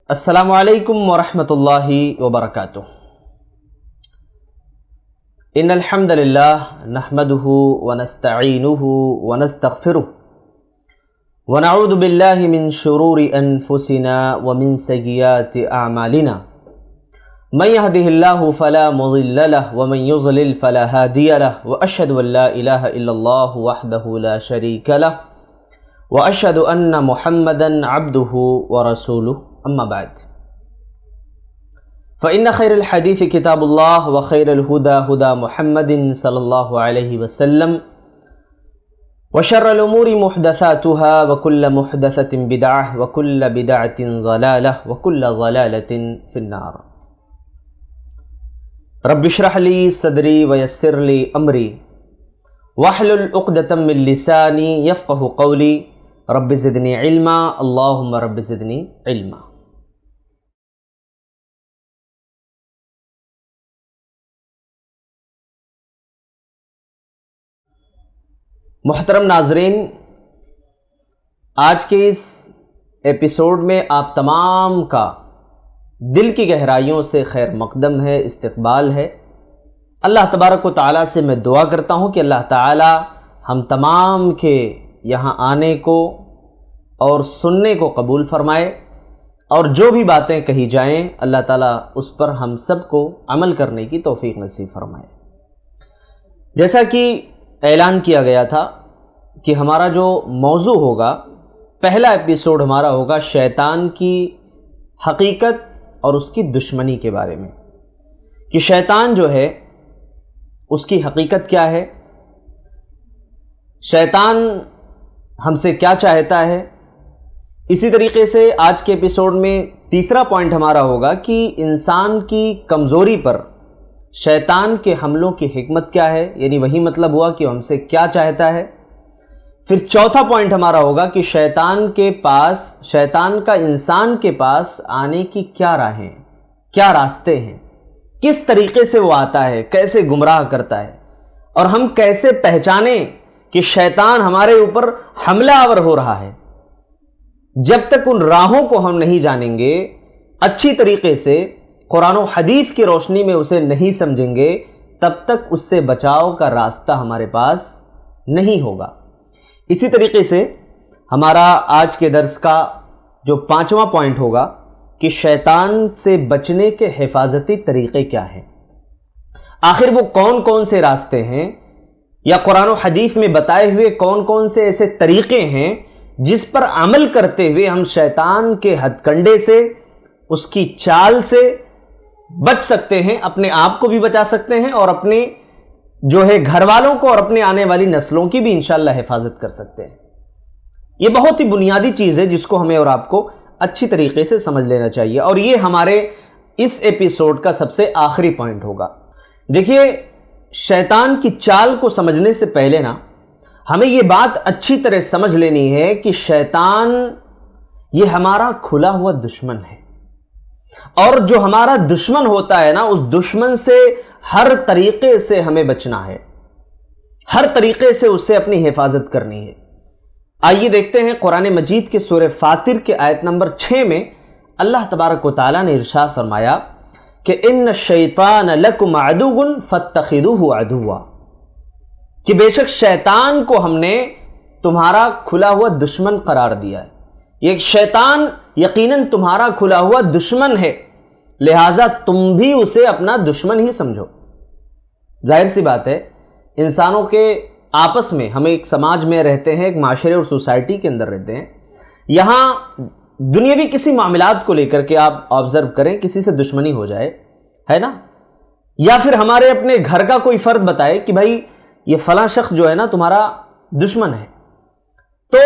السلام علیکم ورحمۃ اللہ وبرکاتہ۔ ان الحمد للہ نحمده ونستعینه ونستغفره ونعوذ باللہ من شرور انفسنا ومن سیئات اعمالنا من يهده الله فلا مضل له ومن يضلل فلا هادي له واشهد ان لا اله الا الله وحده لا شريك له واشهد ان محمدا عبده ورسوله اما بعد فإن خير الحديث كتاب الله وخير الهدى هدى محمد صلى الله عليه وسلم وشر الأمور محدثاتها وكل محدثة بدعة وكل بدعة ضلالة وكل ضلالة في النار۔ رب اشرح لي صدري ويسر لي أمري واحلل عقدة من لساني يفقه قولي رب زدني علما اللهم رب زدني علما۔ محترم ناظرین، آج کے اس ایپیسوڈ میں آپ تمام کا دل کی گہرائیوں سے خیر مقدم ہے، استقبال ہے۔ اللہ تبارک و تعالیٰ سے میں دعا کرتا ہوں کہ اللہ تعالیٰ ہم تمام کے یہاں آنے کو اور سننے کو قبول فرمائے، اور جو بھی باتیں کہی جائیں اللہ تعالیٰ اس پر ہم سب کو عمل کرنے کی توفیق نصیب فرمائے۔ جیسا کہ اعلان کیا گیا تھا کہ ہمارا جو موضوع ہوگا، پہلا ایپیسوڈ ہمارا ہوگا شیطان کی حقیقت اور اس کی دشمنی کے بارے میں، کہ شیطان جو ہے اس کی حقیقت کیا ہے، شیطان ہم سے کیا چاہتا ہے۔ اسی طریقے سے آج کے ایپیسوڈ میں تیسرا پوائنٹ ہمارا ہوگا کہ انسان کی کمزوری پر شیطان کے حملوں کی حکمت کیا ہے، یعنی وہی مطلب ہوا کہ ہم سے کیا چاہتا ہے۔ پھر چوتھا پوائنٹ ہمارا ہوگا کہ شیطان کا انسان کے پاس آنے کی کیا راہیں، کیا راستے ہیں، کس طریقے سے وہ آتا ہے، کیسے گمراہ کرتا ہے، اور ہم کیسے پہچانیں کہ شیطان ہمارے اوپر حملہ آور ہو رہا ہے۔ جب تک ان راہوں کو ہم نہیں جانیں گے، اچھی طریقے سے قرآن و حدیث کی روشنی میں اسے نہیں سمجھیں گے، تب تک اس سے بچاؤ کا راستہ ہمارے پاس نہیں ہوگا۔ اسی طریقے سے ہمارا آج کے درس کا جو پانچواں پوائنٹ ہوگا کہ شیطان سے بچنے کے حفاظتی طریقے کیا ہیں، آخر وہ کون کون سے راستے ہیں، یا قرآن و حدیث میں بتائے ہوئے کون کون سے ایسے طریقے ہیں جس پر عمل کرتے ہوئے ہم شیطان کے ہتھ کنڈے سے، اس کی چال سے بچ سکتے ہیں، اپنے آپ کو بھی بچا سکتے ہیں اور اپنے جو ہے گھر والوں کو اور اپنے آنے والی نسلوں کی بھی انشاءاللہ حفاظت کر سکتے ہیں۔ یہ بہت ہی بنیادی چیز ہے جس کو ہمیں اور آپ کو اچھی طریقے سے سمجھ لینا چاہیے، اور یہ ہمارے اس ایپیسوڈ کا سب سے آخری پوائنٹ ہوگا۔ دیکھیے، شیطان کی چال کو سمجھنے سے پہلے ہمیں یہ بات اچھی طرح سمجھ لینی ہے کہ شیطان یہ ہمارا کھلا ہوا دشمن ہے، اور جو ہمارا دشمن ہوتا ہے اس دشمن سے ہر طریقے سے ہمیں بچنا ہے، ہر طریقے سے اس سے اپنی حفاظت کرنی ہے۔ آئیے دیکھتے ہیں قرآن مجید کے سورہ فاطر کے آیت نمبر 6 میں اللہ تبارک و تعالیٰ نے ارشاد فرمایا کہ ان الشیطان لکم عدو فاتخذوہ عدوا، کہ بے شک شیطان کو ہم نے تمہارا کھلا ہوا دشمن قرار دیا ہے۔ یہ شیطان یقیناً تمہارا کھلا ہوا دشمن ہے، لہٰذا تم بھی اسے اپنا دشمن ہی سمجھو۔ ظاہر سی بات ہے، انسانوں کے آپس میں، ہم ایک سماج میں رہتے ہیں، ایک معاشرے اور سوسائٹی کے اندر رہتے ہیں، یہاں دنیاوی کسی معاملات کو لے کر کے آپ آبزرو کریں، کسی سے دشمنی ہو جائے، ہے نا، یا پھر ہمارے اپنے گھر کا کوئی فرد بتائے کہ بھائی یہ فلاں شخص جو ہے تمہارا دشمن ہے، تو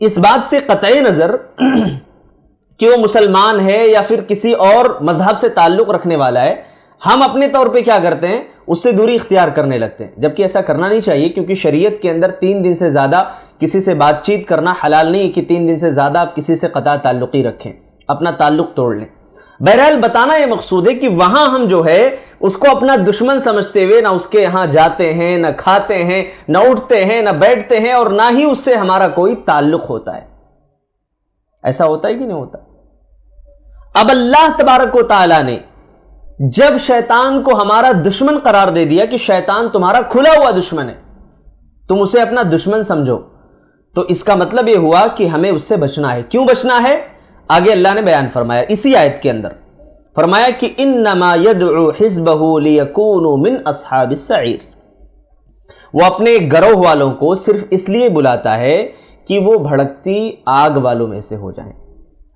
اس بات سے قطعی نظر کہ وہ مسلمان ہے یا پھر کسی اور مذہب سے تعلق رکھنے والا ہے، ہم اپنے طور پہ کیا کرتے ہیں، اس سے دوری اختیار کرنے لگتے ہیں، جبکہ ایسا کرنا نہیں چاہیے، کیونکہ شریعت کے اندر 3 دن سے زیادہ کسی سے بات چیت کرنا حلال نہیں ہے کہ 3 دن سے زیادہ آپ کسی سے قطع تعلقی رکھیں، اپنا تعلق توڑ لیں۔ بہرحال بتانا یہ مقصود ہے کہ وہاں ہم جو ہے اس کو اپنا دشمن سمجھتے ہوئے نہ اس کے یہاں جاتے ہیں، نہ کھاتے ہیں، نہ اٹھتے ہیں، نہ بیٹھتے ہیں، اور نہ ہی اس سے ہمارا کوئی تعلق ہوتا ہے۔ ایسا ہوتا ہے کہ نہیں ہوتا؟ اب اللہ تبارک و تعالیٰ نے جب شیطان کو ہمارا دشمن قرار دے دیا کہ شیطان تمہارا کھلا ہوا دشمن ہے، تم اسے اپنا دشمن سمجھو، تو اس کا مطلب یہ ہوا کہ ہمیں اس سے بچنا ہے۔ کیوں بچنا ہے؟ آگے اللہ نے بیان فرمایا اسی آیت کے اندر، فرمایا کہ انما یدعو حزبہ لیکونوا من اصحاب السعیر، وہ اپنے گروہ والوں کو صرف اس لیے بلاتا ہے کہ وہ بھڑکتی آگ والوں میں سے ہو جائیں،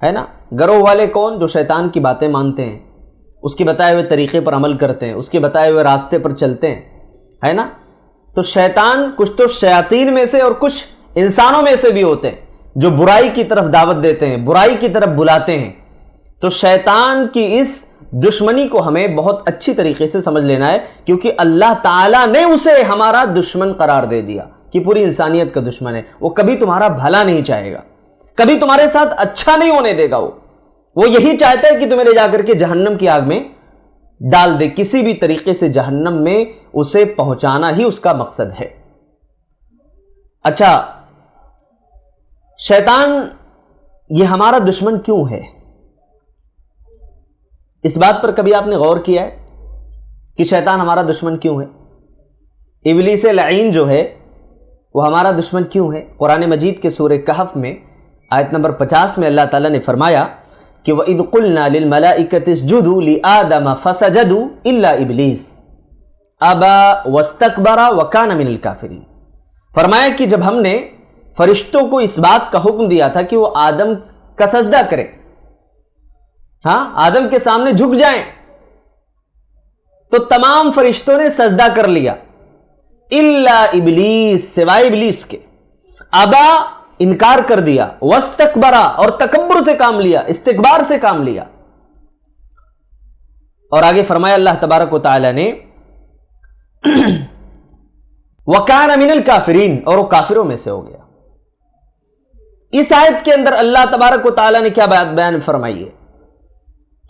ہے نا؟ گروہ والے کون؟ جو شیطان کی باتیں مانتے ہیں، اس کے بتائے ہوئے طریقے پر عمل کرتے ہیں، اس کے بتائے ہوئے راستے پر چلتے ہیں، ہے نا؟ تو شیطان کچھ تو شیاطین میں سے اور کچھ انسانوں میں سے بھی ہوتے ہیں جو برائی کی طرف دعوت دیتے ہیں، برائی کی طرف بلاتے ہیں۔ تو شیطان کی اس دشمنی کو ہمیں بہت اچھی طریقے سے سمجھ لینا ہے، کیونکہ اللہ تعالیٰ نے اسے ہمارا دشمن قرار دے دیا کہ پوری انسانیت کا دشمن ہے۔ وہ کبھی تمہارا بھلا نہیں چاہے گا، کبھی تمہارے ساتھ اچھا نہیں ہونے دے گا۔ وہ یہی چاہتا ہے کہ تمہیں لے جا کر کے جہنم کی آگ میں ڈال دے، کسی بھی طریقے سے جہنم میں اسے پہنچانا ہی اس کا مقصد ہے۔ اچھا، شیطان یہ ہمارا دشمن کیوں ہے؟ اس بات پر کبھی آپ نے غور کیا ہے کہ شیطان ہمارا دشمن کیوں ہے؟ ابلیس لعین جو ہے وہ ہمارا دشمن کیوں ہے؟ قرآن مجید کے سورہ کہف میں آیت نمبر 50 میں اللہ تعالیٰ نے فرمایا کہ وَإِذْ قُلْنَا لِلْمَلَائِكَةِ اسْجُدُوا لِآدَمَ فَسَجَدُوا إِلَّا إِبْلِيسَ أَبَى وَاسْتَكْبَرَ وَكَانَ مِنَ الْكَافِرِينَ۔ فرمایا کہ جب ہم نے فرشتوں کو اس بات کا حکم دیا تھا کہ وہ آدم کا سجدہ کرے، ہاں، آدم کے سامنے جھک جائیں، تو تمام فرشتوں نے سجدہ کر لیا، الا ابلیس، سوائے ابلیس کے، ابا، انکار کر دیا، واستکبرا، اور تکبر سے کام لیا، استکبار سے کام لیا۔ اور آگے فرمایا اللہ تبارک و تعالی نے وَكَانَ مِنَ الْكَافِرِينَ، اور وہ کافروں میں سے ہو گیا۔ اس آیت کے اندر اللہ تبارک و تعالی نے کیا بات بیان فرمائی ہے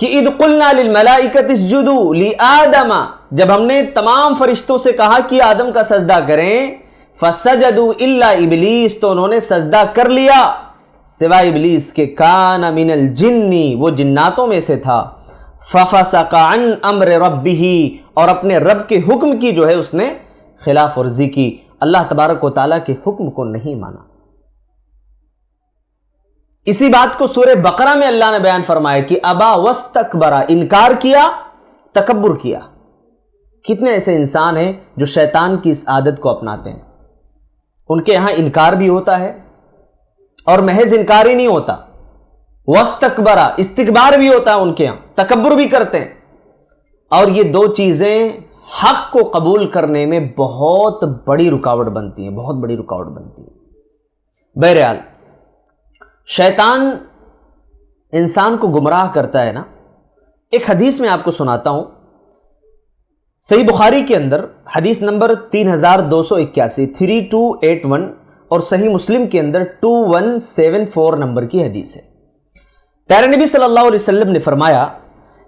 کہ اِذْ قُلْنَا لِلْمَلَائِكَةِ اسْجُدُوا لِآدَمَ، جب ہم نے تمام فرشتوں سے کہا کہ آدم کا سجدہ کریں، فَسَجَدُوا إِلَّا إِبْلِيسَ، تو انہوں نے سجدہ کر لیا سوائے ابلیس کے، كَانَ مِنَ الْجِنِّ، وہ جناتوں میں سے تھا، فَفَسَقَ عَنْ أَمْرِ رَبِّهِ، اور اپنے رب کے حکم کی جو ہے اس نے خلاف ورزی کی، اللہ تبارک و تعالیٰ کے حکم کو نہیں مانا۔ اسی بات کو سورہ بقرہ میں اللہ نے بیان فرمایا کہ ابا واستکبرا، انکار کیا، تکبر کیا۔ کتنے ایسے انسان ہیں جو شیطان کی اس عادت کو اپناتے ہیں؟ ان کے یہاں انکار بھی ہوتا ہے اور محض انکار ہی نہیں ہوتا، واستکبرا، استکبار بھی ہوتا ہے ان کے یہاں، تکبر بھی کرتے ہیں۔ اور یہ دو چیزیں حق کو قبول کرنے میں بہت بڑی رکاوٹ بنتی ہیں، بہت بڑی رکاوٹ بنتی ہے۔ بہرحال شیطان انسان کو گمراہ کرتا ہے نا۔ ایک حدیث میں آپ کو سناتا ہوں، صحیح بخاری کے اندر حدیث نمبر 3281 3281، اور صحیح مسلم کے اندر 2174 نمبر کی حدیث ہے۔ پیارے نبی صلی اللہ علیہ وسلم نے فرمایا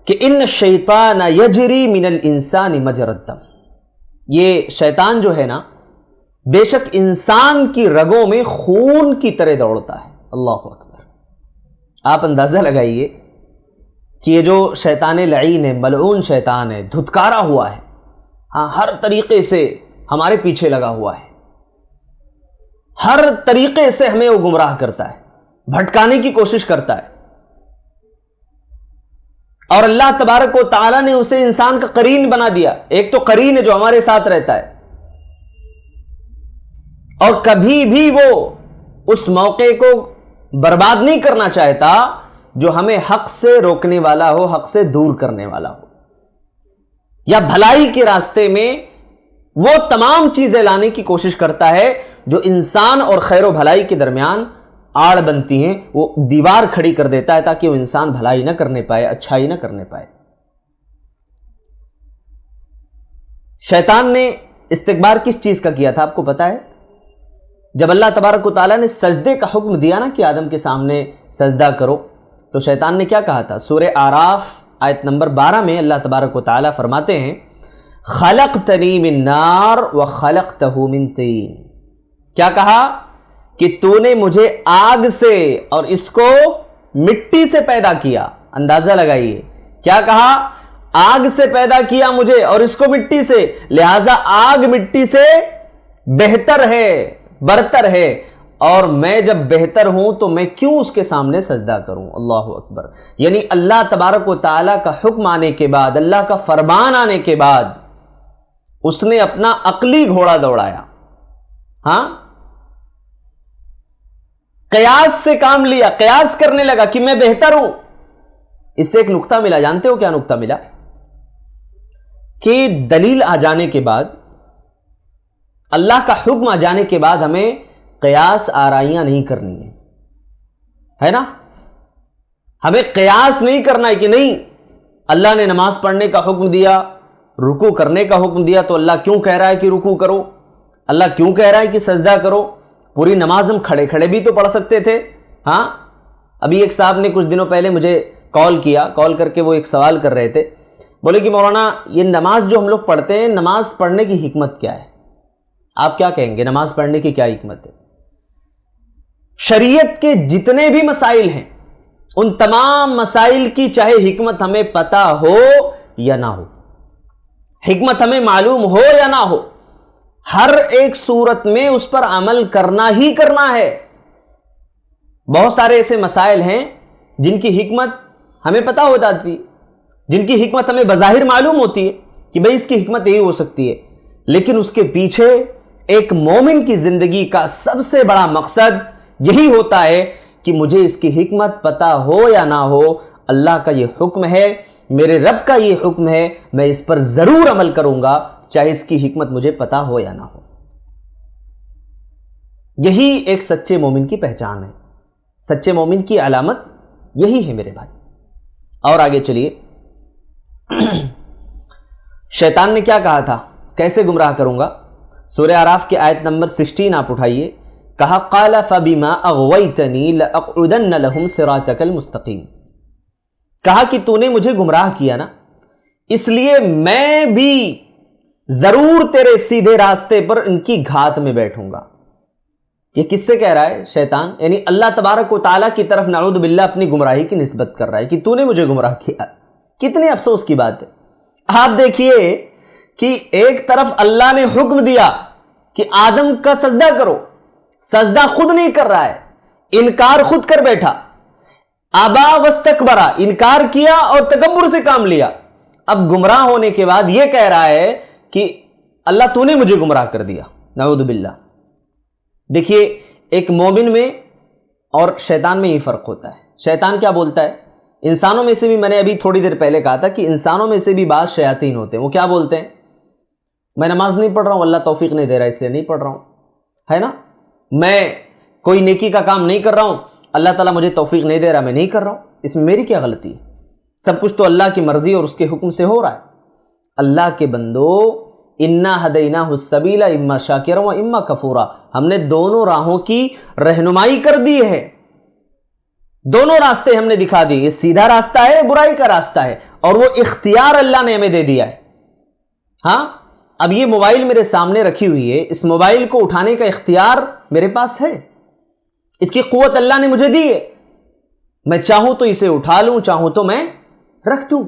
کہ ان الشیطان یجری من الانسان مجری الدم، یہ شیطان جو ہے نا بے شک انسان کی رگوں میں خون کی طرح دوڑتا ہے۔ اللہ اکبر۔ آپ اندازہ لگائیے کہ یہ جو شیطان لعین ہے، ملعون شیطان ہے، دھتکارا ہوا ہے، ہاں، ہر طریقے سے ہمارے پیچھے لگا ہوا ہے، ہر طریقے سے ہمیں وہ گمراہ کرتا ہے، بھٹکانے کی کوشش کرتا ہے، اور اللہ تبارک و تعالیٰ نے اسے انسان کا قرین بنا دیا۔ ایک تو قرین ہے جو ہمارے ساتھ رہتا ہے، اور کبھی بھی وہ اس موقع کو برباد نہیں کرنا چاہتا جو ہمیں حق سے روکنے والا ہو، حق سے دور کرنے والا ہو، یا بھلائی کے راستے میں وہ تمام چیزیں لانے کی کوشش کرتا ہے جو انسان اور خیر و بھلائی کے درمیان آڑ بنتی ہیں، وہ دیوار کھڑی کر دیتا ہے تاکہ وہ انسان بھلائی نہ کرنے پائے، اچھائی نہ کرنے پائے۔ شیطان نے استکبار کس چیز کا کیا تھا آپ کو پتا ہے؟ جب اللہ تبارک و تعالیٰ نے سجدے کا حکم دیا نا کہ آدم کے سامنے سجدہ کرو، تو شیطان نے کیا کہا تھا؟ سورہ اعراف آیت نمبر 12 میں اللہ تبارک و تعالیٰ فرماتے ہیں خلقتنی من نار وخلقتہ من طین، کیا کہا کہ تو نے مجھے آگ سے اور اس کو مٹی سے پیدا کیا، اندازہ لگائیے کیا کہا؟ آگ سے پیدا کیا مجھے اور اس کو مٹی سے، لہذا آگ مٹی سے بہتر ہے، برتر ہے، اور میں جب بہتر ہوں تو میں کیوں اس کے سامنے سجدہ کروں؟ اللہ اکبر۔ یعنی اللہ تبارک و تعالیٰ کا حکم آنے کے بعد، اللہ کا فرمان آنے کے بعد اس نے اپنا عقلی گھوڑا دوڑایا، ہاں، قیاس سے کام لیا، قیاس کرنے لگا کہ میں بہتر ہوں۔ اس سے ایک نقطہ ملا، جانتے ہو کیا نقطہ ملا؟ کہ دلیل آ جانے کے بعد، اللہ کا حکم آ جانے کے بعد ہمیں قیاس آرائیاں نہیں کرنی ہے نا؟ ہمیں قیاس نہیں کرنا ہے کہ نہیں اللہ نے نماز پڑھنے کا حکم دیا، رکوع کرنے کا حکم دیا، تو اللہ کیوں کہہ رہا ہے کہ رکوع کرو؟ اللہ کیوں کہہ رہا ہے کہ سجدہ کرو؟ پوری نماز ہم کھڑے کھڑے بھی تو پڑھ سکتے تھے۔ ہاں، ابھی ایک صاحب نے کچھ دنوں پہلے مجھے کال کر کے وہ ایک سوال کر رہے تھے، بولے کہ مولانا یہ نماز جو ہم لوگ پڑھتے ہیں، نماز پڑھنے کی حکمت کیا ہے؟ آپ کیا کہیں گے نماز پڑھنے کی کیا حکمت ہے؟ شریعت کے جتنے بھی مسائل ہیں ان تمام مسائل کی چاہے حکمت ہمیں پتہ ہو یا نہ ہو، حکمت ہمیں معلوم ہو یا نہ ہو، ہر ایک صورت میں اس پر عمل کرنا ہی کرنا ہے۔ بہت سارے ایسے مسائل ہیں جن کی حکمت ہمیں پتہ ہو جاتی ہے، جن کی حکمت ہمیں بظاہر معلوم ہوتی ہے کہ بھئی اس کی حکمت یہی ہو سکتی ہے، لیکن اس کے پیچھے ایک مومن کی زندگی کا سب سے بڑا مقصد یہی ہوتا ہے کہ مجھے اس کی حکمت پتہ ہو یا نہ ہو، اللہ کا یہ حکم ہے، میرے رب کا یہ حکم ہے، میں اس پر ضرور عمل کروں گا چاہے اس کی حکمت مجھے پتہ ہو یا نہ ہو۔ یہی ایک سچے مومن کی پہچان ہے، سچے مومن کی علامت یہی ہے میرے بھائی۔ اور آگے چلیے، شیطان نے کیا کہا تھا، کیسے گمراہ کروں گا؟ سورہ اعراف کی آیت نمبر 16 آپ اٹھائیے، کہا قال فبما اغویتنی لاقعدن لهم صراطک المستقیم، کہا کہ تو نے مجھے گمراہ کیا نا، اس لیے میں بھی ضرور تیرے سیدھے راستے پر ان کی گھات میں بیٹھوں گا۔ یہ کس سے کہہ رہا ہے شیطان؟ یعنی اللہ تبارک و تعالیٰ کی طرف نعوذ باللہ اپنی گمراہی کی نسبت کر رہا ہے کہ تو نے مجھے گمراہ کیا۔ کتنے افسوس کی بات ہے۔ آپ دیکھیے کہ ایک طرف اللہ نے حکم دیا کہ آدم کا سجدہ کرو، سجدہ خود نہیں کر رہا ہے، انکار خود کر بیٹھا، آبا واستکبرا، انکار کیا اور تکبر سے کام لیا۔ اب گمراہ ہونے کے بعد یہ کہہ رہا ہے کہ اللہ تو نے مجھے گمراہ کر دیا، نعوذ باللہ۔ دیکھیے ایک مومن میں اور شیطان میں یہ فرق ہوتا ہے۔ شیطان کیا بولتا ہے؟ انسانوں میں سے بھی، میں نے ابھی تھوڑی دیر پہلے کہا تھا کہ انسانوں میں سے بھی بعض شیاطین ہوتے ہیں، وہ کیا بولتے ہیں؟ میں نماز نہیں پڑھ رہا ہوں، اللہ توفیق نہیں دے رہا اس لیے نہیں پڑھ رہا ہوں، ہے نا؟ میں کوئی نیکی کا کام نہیں کر رہا ہوں، اللہ تعالیٰ مجھے توفیق نہیں دے رہا، میں نہیں کر رہا ہوں، اس میں میری کیا غلطی ہے؟ سب کچھ تو اللہ کی مرضی اور اس کے حکم سے ہو رہا ہے۔ اللہ کے بندو، انا ہدیناہ السبیل اما شاکرا و اما کفورا، ہم نے دونوں راہوں کی رہنمائی کر دی ہے، دونوں راستے ہم نے دکھا دیے، یہ سیدھا راستہ ہے، برائی کا راستہ ہے، اور وہ اختیار اللہ نے ہمیں دے دیا ہے۔ ہاں، اب یہ موبائل میرے سامنے رکھی ہوئی ہے، اس موبائل کو اٹھانے کا اختیار میرے پاس ہے، اس کی قوت اللہ نے مجھے دی ہے، میں چاہوں تو اسے اٹھا لوں، چاہوں تو میں رکھ دوں۔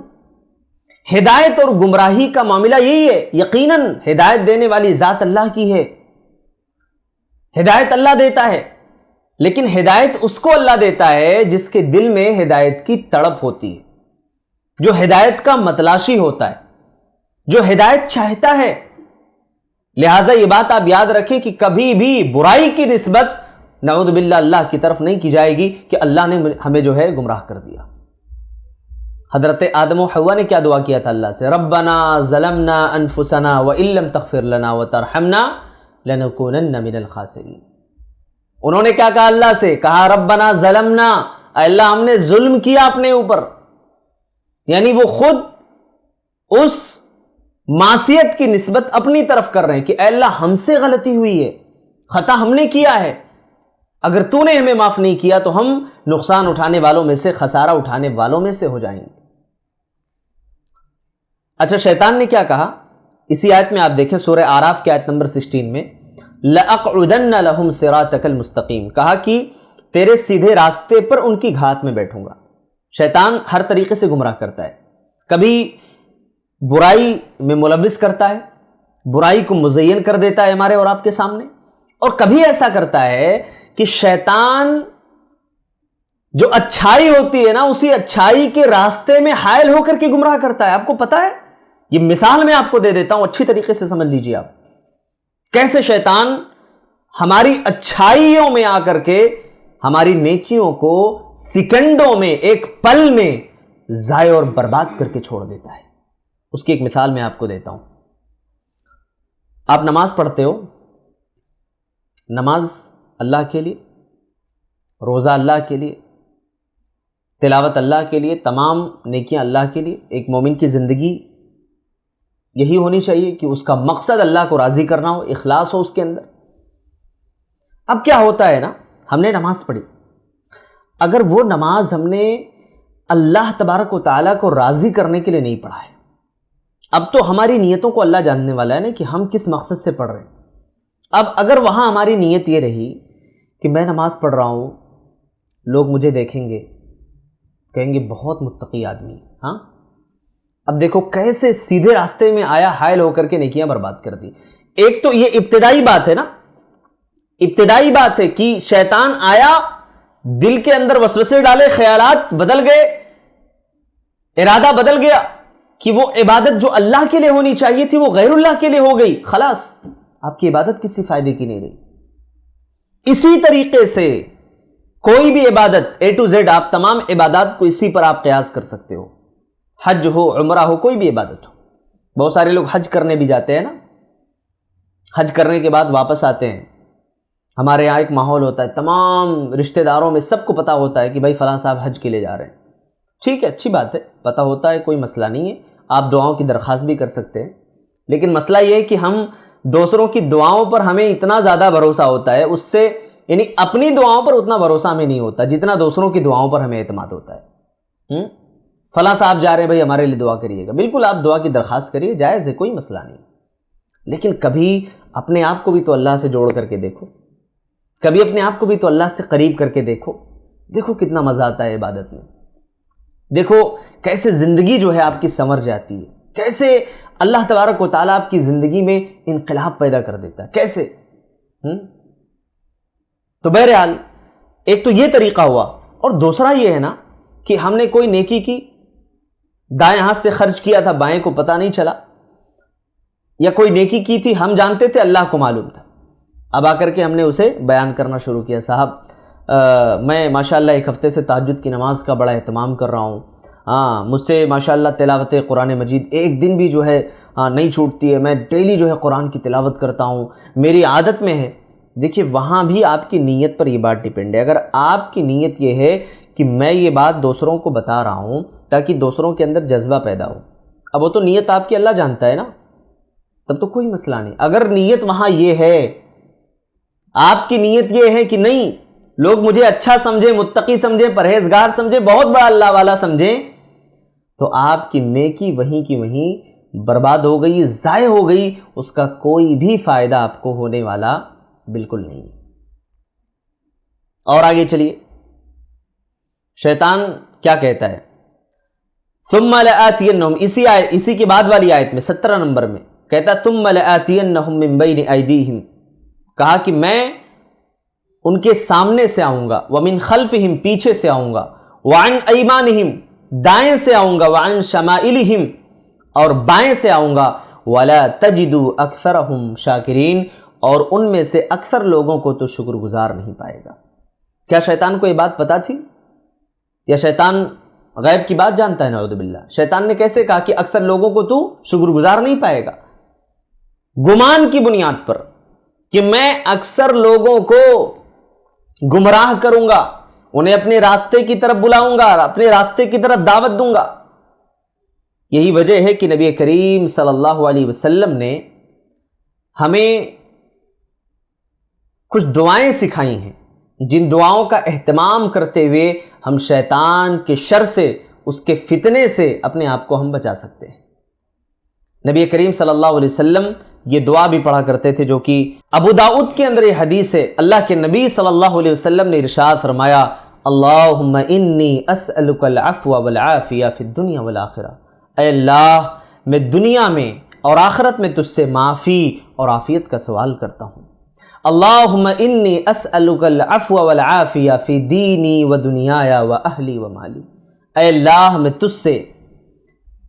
ہدایت اور گمراہی کا معاملہ یہی ہے۔ یقیناً ہدایت دینے والی ذات اللہ کی ہے، ہدایت اللہ دیتا ہے، لیکن ہدایت اس کو اللہ دیتا ہے جس کے دل میں ہدایت کی تڑپ ہوتی ہے، جو ہدایت کا متلاشی ہوتا ہے، جو ہدایت چاہتا ہے۔ لہٰذا یہ بات آپ یاد رکھیں کہ کبھی بھی برائی کی نسبت نعوذ باللہ اللہ کی طرف نہیں کی جائے گی کہ اللہ نے ہمیں جو ہے گمراہ کر دیا۔ حضرت آدم و حوا نے کیا دعا کیا تھا اللہ سے؟ ربنا ظلمنا انفسنا وان لم تغفر لنا وترحمنا لنکونن من الخاسرین۔ انہوں نے کیا کہا اللہ سے؟ کہا ربنا ظلمنا، اے اللہ ہم نے ظلم کیا اپنے اوپر، یعنی وہ خود اس معصیت کی نسبت اپنی طرف کر رہے ہیں کہ اے اللہ ہم سے غلطی ہوئی ہے، خطا ہم نے کیا ہے، اگر تو نے ہمیں معاف نہیں کیا تو ہم نقصان اٹھانے والوں میں سے، خسارہ اٹھانے والوں میں سے ہو جائیں گے۔ اچھا، شیطان نے کیا کہا؟ اسی آیت میں آپ دیکھیں، سورہ اعراف کی آیت نمبر 16 میں، لَأَقْعُدَنَّ لَهُمْ صِرَاطَكَ الْمُسْتَقِيمَ، کہا کہ تیرے سیدھے راستے پر ان کی گھات میں بیٹھوں گا۔ شیطان ہر طریقے سے گمراہ کرتا ہے، کبھی برائی میں ملوث کرتا ہے، برائی کو مزین کر دیتا ہے ہمارے اور آپ کے سامنے، اور کبھی ایسا کرتا ہے کہ شیطان جو اچھائی ہوتی ہے نا اسی اچھائی کے راستے میں حائل ہو کر کے گمراہ کرتا ہے۔ آپ کو پتا ہے، یہ مثال میں آپ کو دے دیتا ہوں، اچھی طریقے سے سمجھ لیجئے آپ کیسے شیطان ہماری اچھائیوں میں آ کر کے ہماری نیکیوں کو سیکنڈوں میں، ایک پل میں ضائع اور برباد کر کے چھوڑ دیتا ہے۔ اس کی ایک مثال میں آپ کو دیتا ہوں۔ آپ نماز پڑھتے ہو، نماز اللہ کے لیے، روزہ اللہ کے لیے، تلاوت اللہ کے لیے، تمام نیکیاں اللہ کے لیے۔ ایک مومن کی زندگی یہی ہونی چاہیے کہ اس کا مقصد اللہ کو راضی کرنا ہو، اخلاص ہو اس کے اندر۔ اب کیا ہوتا ہے نا، ہم نے نماز پڑھی، اگر وہ نماز ہم نے اللہ تبارک و تعالیٰ کو راضی کرنے کے لیے نہیں پڑھا ہے، اب تو ہماری نیتوں کو اللہ جاننے والا ہے نا کہ ہم کس مقصد سے پڑھ رہے ہیں۔ اب اگر وہاں ہماری نیت یہ رہی کہ میں نماز پڑھ رہا ہوں، لوگ مجھے دیکھیں گے، کہیں گے بہت متقی آدمی، ہاں، اب دیکھو کیسے سیدھے راستے میں آیا، حائل ہو کر کے نیکیاں برباد کر دی۔ ایک تو یہ ابتدائی بات ہے نا، ابتدائی بات ہے کہ شیطان آیا، دل کے اندر وسوسے ڈالے، خیالات بدل گئے، ارادہ بدل گیا کہ وہ عبادت جو اللہ کے لیے ہونی چاہیے تھی وہ غیر اللہ کے لیے ہو گئی، خلاص آپ کی عبادت کسی فائدے کی نہیں رہی۔ اسی طریقے سے کوئی بھی عبادت A to Z، آپ تمام عبادات کو اسی پر آپ قیاس کر سکتے ہو، حج ہو، عمرہ ہو، کوئی بھی عبادت ہو۔ بہت سارے لوگ حج کرنے بھی جاتے ہیں نا، حج کرنے کے بعد واپس آتے ہیں، ہمارے یہاں ایک ماحول ہوتا ہے، تمام رشتہ داروں میں سب کو پتا ہوتا ہے کہ بھائی فلاں صاحب حج کے لیے جا رہے ہیں، ٹھیک ہے، اچھی بات ہے، پتا ہوتا ہے، کوئی مسئلہ نہیں ہے، آپ دعاؤں کی درخواست بھی کر سکتے ہیں۔ لیکن مسئلہ یہ ہے کہ ہم دوسروں کی دعاؤں پر ہمیں اتنا زیادہ بھروسہ ہوتا ہے، اس سے یعنی اپنی دعاؤں پر اتنا بھروسہ ہمیں نہیں ہوتا جتنا دوسروں کی دعاؤں پر ہمیں اعتماد ہوتا ہے۔ فلاں صاحب جا رہے ہیں، بھائی ہمارے لیے دعا کریے گا، بالکل آپ دعا کی درخواست کریے، جائز ہے، کوئی مسئلہ نہیں، لیکن کبھی اپنے آپ کو بھی تو اللہ سے جوڑ کر کے دیکھو، کبھی اپنے آپ کو بھی تو اللہ سے قریب کر کے دیکھو، دیکھو کتنا مزہ آتا ہے عبادت میں، دیکھو کیسے زندگی جو ہے آپ کی سنور جاتی ہے، کیسے اللہ تبارک و تعالیٰ آپ کی زندگی میں انقلاب پیدا کر دیتا ہے، کیسے۔ تو بہرحال ایک تو یہ طریقہ ہوا، اور دوسرا یہ ہے نا کہ ہم نے کوئی نیکی کی، دائیں ہاتھ سے خرچ کیا تھا، بائیں کو پتہ نہیں چلا، یا کوئی نیکی کی تھی ہم جانتے تھے، اللہ کو معلوم تھا، اب آ کر کے ہم نے اسے بیان کرنا شروع کیا، صاحب میں ماشاءاللہ ایک ہفتے سے تہجد کی نماز کا بڑا اہتمام کر رہا ہوں، ہاں مجھ سے ماشاءاللہ تلاوت قرآن مجید ایک دن بھی جو ہے نہیں چھوٹتی ہے، میں ڈیلی جو ہے قرآن کی تلاوت کرتا ہوں، میری عادت میں ہے۔ دیکھیے وہاں بھی آپ کی نیت پر یہ بات ڈیپینڈ ہے۔ اگر آپ کی نیت یہ ہے کہ میں یہ بات دوسروں کو بتا رہا ہوں تاکہ دوسروں کے اندر جذبہ پیدا ہو، اب وہ تو نیت آپ کی اللہ جانتا ہے نا، تب تو کوئی مسئلہ نہیں۔ اگر نیت وہاں یہ ہے، آپ کی نیت یہ ہے کہ نہیں لوگ مجھے اچھا سمجھیں، متقی سمجھیں، پرہیزگار سمجھیں، بہت بڑا اللہ والا سمجھیں، تو آپ کی نیکی وہیں کی وہیں برباد ہو گئی، ضائع ہو گئی، اس کا کوئی بھی فائدہ آپ کو ہونے والا بالکل نہیں۔ اور آگے چلیے، شیطان کیا کہتا ہے؟ ثم لآتینہم، اسی کے بعد والی آیت میں 17 نمبر میں کہتا ہے ثم لآتینہم من بین ایدیہم، کہا کہ میں ان کے سامنے سے آؤں گا، ومن خلفہم، پیچھے سے آؤں گا، وعن ایمانہم، دائیں سے آؤں گا، وعن شمائلہم، اور بائیں سے آؤں گا، ولا تجد اکثرہم شاکرین، اور ان میں سے اکثر لوگوں کو تو شکر گزار نہیں پائے گا۔ کیا شیطان کو یہ بات پتا تھی؟ یا شیطان غیب کی بات جانتا ہے؟ نعوذ باللہ۔ شیطان نے کیسے کہا کہ اکثر لوگوں کو تو شکر گزار نہیں پائے گا؟ گمان کی بنیاد پر کہ میں اکثر لوگوں کو گمراہ کروں گا، انہیں اپنے راستے کی طرف بلاؤں گا، اپنے راستے کی طرف دعوت دوں گا۔ یہی وجہ ہے کہ نبی کریم صلی اللہ علیہ وسلم نے ہمیں کچھ دعائیں سکھائی ہیں، جن دعاؤں کا اہتمام کرتے ہوئے ہم شیطان کے شر سے، اس کے فتنے سے اپنے آپ کو ہم بچا سکتے ہیں۔ نبی کریم صلی اللہ علیہ وسلم یہ دعا بھی پڑھا کرتے تھے، جو کہ ابو داؤد کے اندر یہ حدیث ہے، اللہ کے نبی صلی اللہ علیہ وسلم نے ارشاد فرمایا اللہم انی اسألک العفو والعافیہ فی الدنیا والآخرہ، اے اللہ میں دنیا میں اور آخرت میں تجھ سے معافی اور عافیت کا سوال کرتا ہوں۔ اللہم انی اسألک العفو والعافیہ فی دینی و دنیایا و اہلی و مالی، اے اللہ میں تجھ سے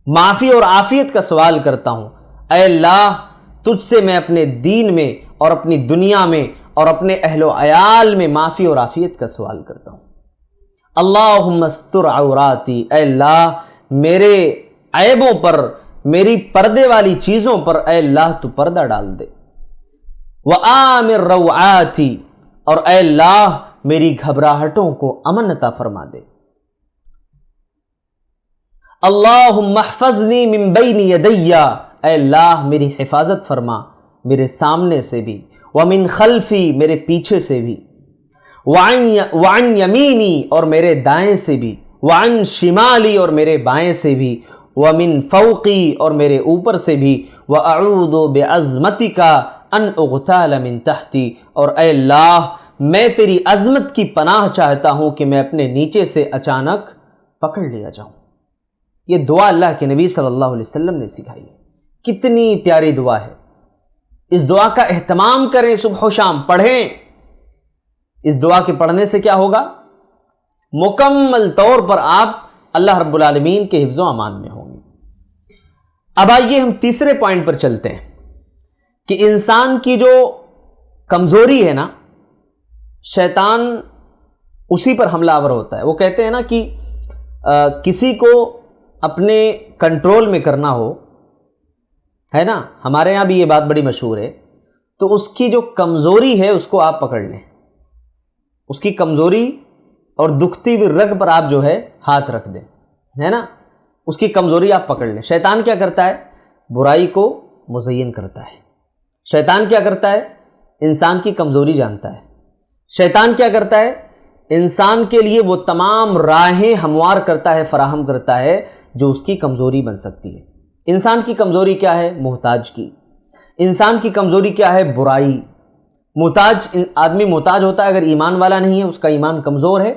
معافی اور عافیت کا سوال کرتا ہوں۔ اے اللہ تجھ سے میں اپنے دین میں اور اپنی دنیا میں اور اپنے اہل و عیال میں معافی اور عافیت کا سوال کرتا ہوں۔ اللہم استر عوراتی، اے اللہ میرے عیبوں پر، میری پردے والی چیزوں پر اے اللہ تو پردہ ڈال دے۔ وآمر روعاتی، اور اے اللہ میری گھبراہٹوں کو امن عطا فرما دے۔ اللہم احفظنی من بین یدی، اے اللہ میری حفاظت فرما میرے سامنے سے بھی، ومن خلفی میرے پیچھے سے بھی، وعن یمینی اور میرے دائیں سے بھی، وعن شمالی اور میرے بائیں سے بھی، ومن فوقی اور میرے اوپر سے بھی، واعوذ بعظمتک ان اغتال من تحتی، اور اے اللہ میں تیری عظمت کی پناہ چاہتا ہوں کہ میں اپنے نیچے سے اچانک پکڑ لیا جاؤں۔ یہ دعا اللہ کے نبی صلی اللہ علیہ وسلم نے سکھائی ہے، کتنی پیاری دعا ہے۔ اس دعا کا اہتمام کریں، صبح و شام پڑھیں۔ اس دعا کے پڑھنے سے کیا ہوگا؟ مکمل طور پر آپ اللہ رب العالمین کے حفظ و امان میں ہوں گے۔ اب آئیے ہم تیسرے پوائنٹ پر چلتے ہیں کہ انسان کی جو کمزوری ہے نا، شیطان اسی پر حملہ آور ہوتا ہے۔ وہ کہتے ہیں نا کہ کسی کو اپنے کنٹرول میں کرنا ہو، ہے نا، ہمارے یہاں بھی یہ بات بڑی مشہور ہے، تو اس کی جو کمزوری ہے اس کو آپ پکڑ لیں، اس کی کمزوری اور دکھتی ہوئی رگ پر آپ جو ہے ہاتھ رکھ دیں، ہے نا، اس کی کمزوری آپ پکڑ لیں۔ شیطان کیا کرتا ہے؟ برائی کو مزین کرتا ہے۔ شیطان کیا کرتا ہے؟ انسان کی کمزوری جانتا ہے۔ شیطان کیا کرتا ہے؟ انسان کے لیے وہ تمام راہیں ہموار کرتا ہے، فراہم کرتا ہے جو اس کی کمزوری بن سکتی ہے۔ انسان کی کمزوری کیا ہے؟ محتاج کی۔ انسان کی کمزوری کیا ہے؟ برائی۔ محتاج آدمی محتاج ہوتا ہے اگر ایمان والا نہیں ہے، اس کا ایمان کمزور ہے،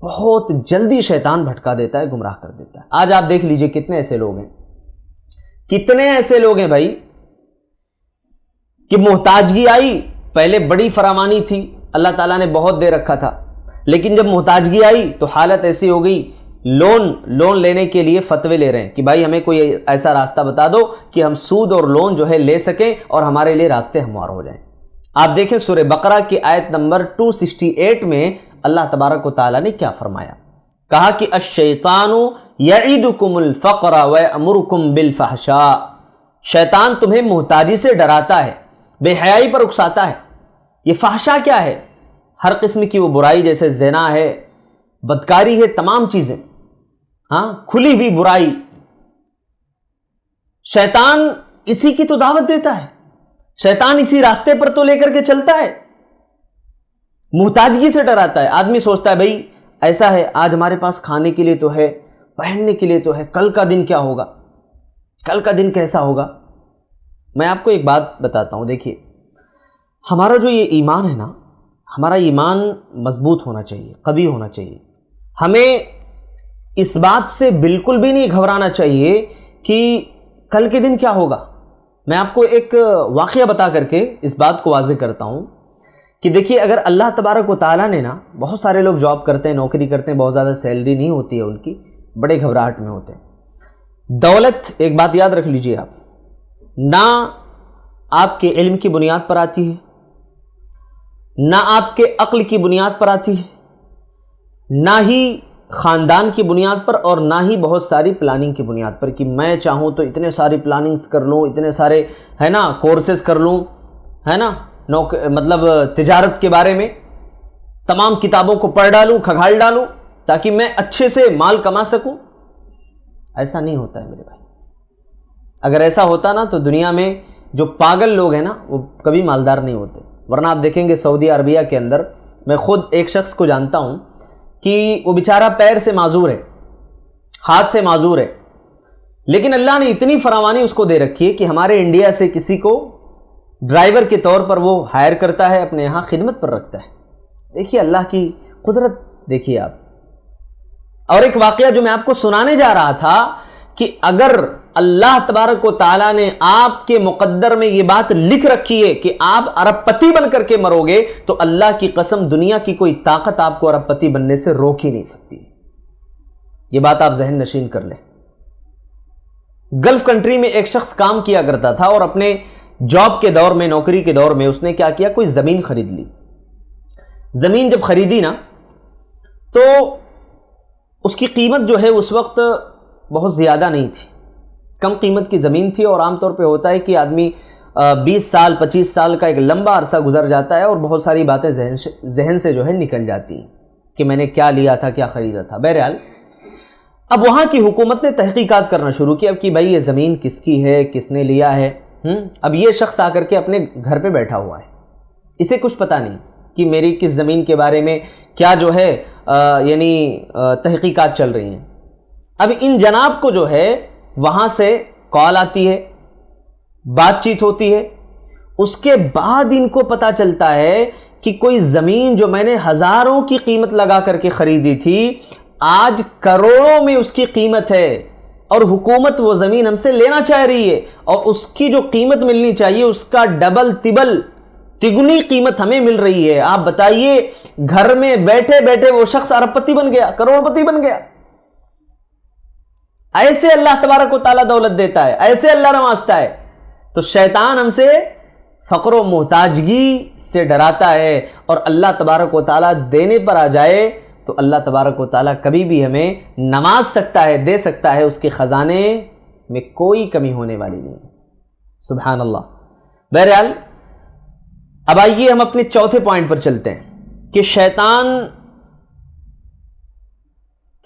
بہت جلدی شیطان بھٹکا دیتا ہے، گمراہ کر دیتا ہے۔ آج آپ دیکھ لیجئے کتنے ایسے لوگ ہیں، کتنے ایسے لوگ ہیں بھائی کہ محتاجگی آئی، پہلے بڑی فراوانی تھی، اللہ تعالیٰ نے بہت دے رکھا تھا، لیکن جب محتاجگی آئی تو حالت ایسی ہو گئی، لون لینے کے لیے فتوے لے رہے ہیں کہ بھائی ہمیں کوئی ایسا راستہ بتا دو کہ ہم سود اور لون جو ہے لے سکیں اور ہمارے لیے راستے ہموار ہو جائیں۔ آپ دیکھیں سورہ بقرہ کی آیت نمبر 268 میں اللہ تبارک و تعالیٰ نے کیا فرمایا؟ کہا کہ الشیطان یعدکم الفقر ویأمرکم بالفحشاء، شیطان تمہیں محتاجی سے ڈراتا ہے، بے حیائی پر اکساتا ہے۔ یہ فحشاء کیا ہے؟ ہر قسم کی وہ برائی، جیسے زنا ہے، بدکاری ہے، تمام چیزیں، ہاں، کھلی ہوئی برائی۔ شیطان اسی کی تو دعوت دیتا ہے، شیطان اسی راستے پر تو لے کر کے چلتا ہے، محتاجگی سے ڈراتا ہے۔ آدمی سوچتا ہے بھئی ایسا ہے، آج ہمارے پاس کھانے کے لیے تو ہے، پہننے کے لیے تو ہے، کل کا دن کیا ہوگا، کل کا دن کیسا ہوگا۔ میں آپ کو ایک بات بتاتا ہوں، دیکھیے ہمارا جو یہ ایمان ہے نا، ہمارا ایمان مضبوط ہونا چاہیے، قوی ہونا چاہیے۔ ہمیں اس بات سے بالکل بھی نہیں گھبرانا چاہیے کہ کل کے دن کیا ہوگا۔ میں آپ کو ایک واقعہ بتا کر کے اس بات کو واضح کرتا ہوں کہ دیکھیے اگر اللہ تبارک و تعالیٰ نے نا، بہت سارے لوگ جاب کرتے ہیں، نوکری کرتے ہیں، بہت زیادہ سیلری نہیں ہوتی ہے ان کی، بڑے گھبراہٹ میں ہوتے ہیں۔ دولت، ایک بات یاد رکھ لیجئے آپ، نہ آپ کے علم کی بنیاد پر آتی ہے، نہ آپ کے عقل کی بنیاد پر آتی ہے، نہ ہی خاندان کی بنیاد پر، اور نہ ہی بہت ساری پلاننگ کی بنیاد پر کہ میں چاہوں تو اتنے ساری پلاننگز کر لوں، اتنے سارے ہے نا کورسز کر لوں، ہے نا، مطلب تجارت کے بارے میں تمام کتابوں کو پڑھ ڈالوں، کھگال ڈالوں تاکہ میں اچھے سے مال کما سکوں۔ ایسا نہیں ہوتا ہے میرے بھائی۔ اگر ایسا ہوتا نا تو دنیا میں جو پاگل لوگ ہیں نا وہ کبھی مالدار نہیں ہوتے۔ ورنہ آپ دیکھیں گے سعودی عربیہ کے اندر، میں خود ایک شخص کو جانتا ہوں کہ وہ بیچارہ پیر سے معذور ہے، ہاتھ سے معذور ہے، لیکن اللہ نے اتنی فراوانی اس کو دے رکھی ہے کہ ہمارے انڈیا سے کسی کو ڈرائیور کے طور پر وہ ہائر کرتا ہے، اپنے یہاں خدمت پر رکھتا ہے۔ دیکھیے اللہ کی قدرت دیکھیے آپ. اور ایک واقعہ جو میں آپ کو سنانے جا رہا تھا کہ اگر اللہ تبارک و تعالیٰ نے آپ کے مقدر میں یہ بات لکھ رکھی ہے کہ آپ ارب پتی بن کر کے مرو گے تو اللہ کی قسم دنیا کی کوئی طاقت آپ کو ارب پتی بننے سے روک ہی نہیں سکتی. یہ بات آپ ذہن نشین کر لیں. گلف کنٹری میں ایک شخص کام کیا کرتا تھا اور اپنے جاب کے دور میں، نوکری کے دور میں اس نے کیا کیا، کوئی زمین خرید لی. زمین جب خریدی نا تو اس کی قیمت جو ہے اس وقت بہت زیادہ نہیں تھی، کم قیمت کی زمین تھی. اور عام طور پہ ہوتا ہے کہ آدمی 20 سال 25 سال کا ایک لمبا عرصہ گزر جاتا ہے اور بہت ساری باتیں ذہن سے جو ہے نکل جاتی ہیں کہ میں نے کیا لیا تھا، کیا خریدا تھا. بہرحال اب وہاں کی حکومت نے تحقیقات کرنا شروع کی اب کہ بھائی یہ زمین کس کی ہے، کس نے لیا ہے. اب یہ شخص آ کر کے اپنے گھر پہ بیٹھا ہوا ہے، اسے کچھ پتہ نہیں کہ میری کس زمین کے بارے میں کیا جو ہے یعنی تحقیقات چل رہی ہیں. اب ان جناب کو جو ہے وہاں سے کال آتی ہے، بات چیت ہوتی ہے. اس کے بعد ان کو پتہ چلتا ہے کہ کوئی زمین جو میں نے ہزاروں کی قیمت لگا کر کے خریدی تھی آج کروڑوں میں اس کی قیمت ہے، اور حکومت وہ زمین ہم سے لینا چاہ رہی ہے اور اس کی جو قیمت ملنی چاہیے اس کا ڈبل تبل تگنی قیمت ہمیں مل رہی ہے. آپ بتائیے گھر میں بیٹھے بیٹھے وہ شخص ارب پتی بن گیا، کروڑ پتی بن گیا. ایسے اللہ تبارک و تعالیٰ دولت دیتا ہے، ایسے اللہ نوازتا ہے. تو شیطان ہم سے فقر و محتاجگی سے ڈراتا ہے، اور اللہ تبارک و تعالیٰ دینے پر آ جائے تو اللہ تبارک و تعالیٰ کبھی بھی ہمیں نواز سکتا ہے، دے سکتا ہے. اس کے خزانے میں کوئی کمی ہونے والی نہیں ہے. سبحان اللہ. بہرحال اب آئیے ہم اپنے چوتھے پوائنٹ پر چلتے ہیں کہ شیطان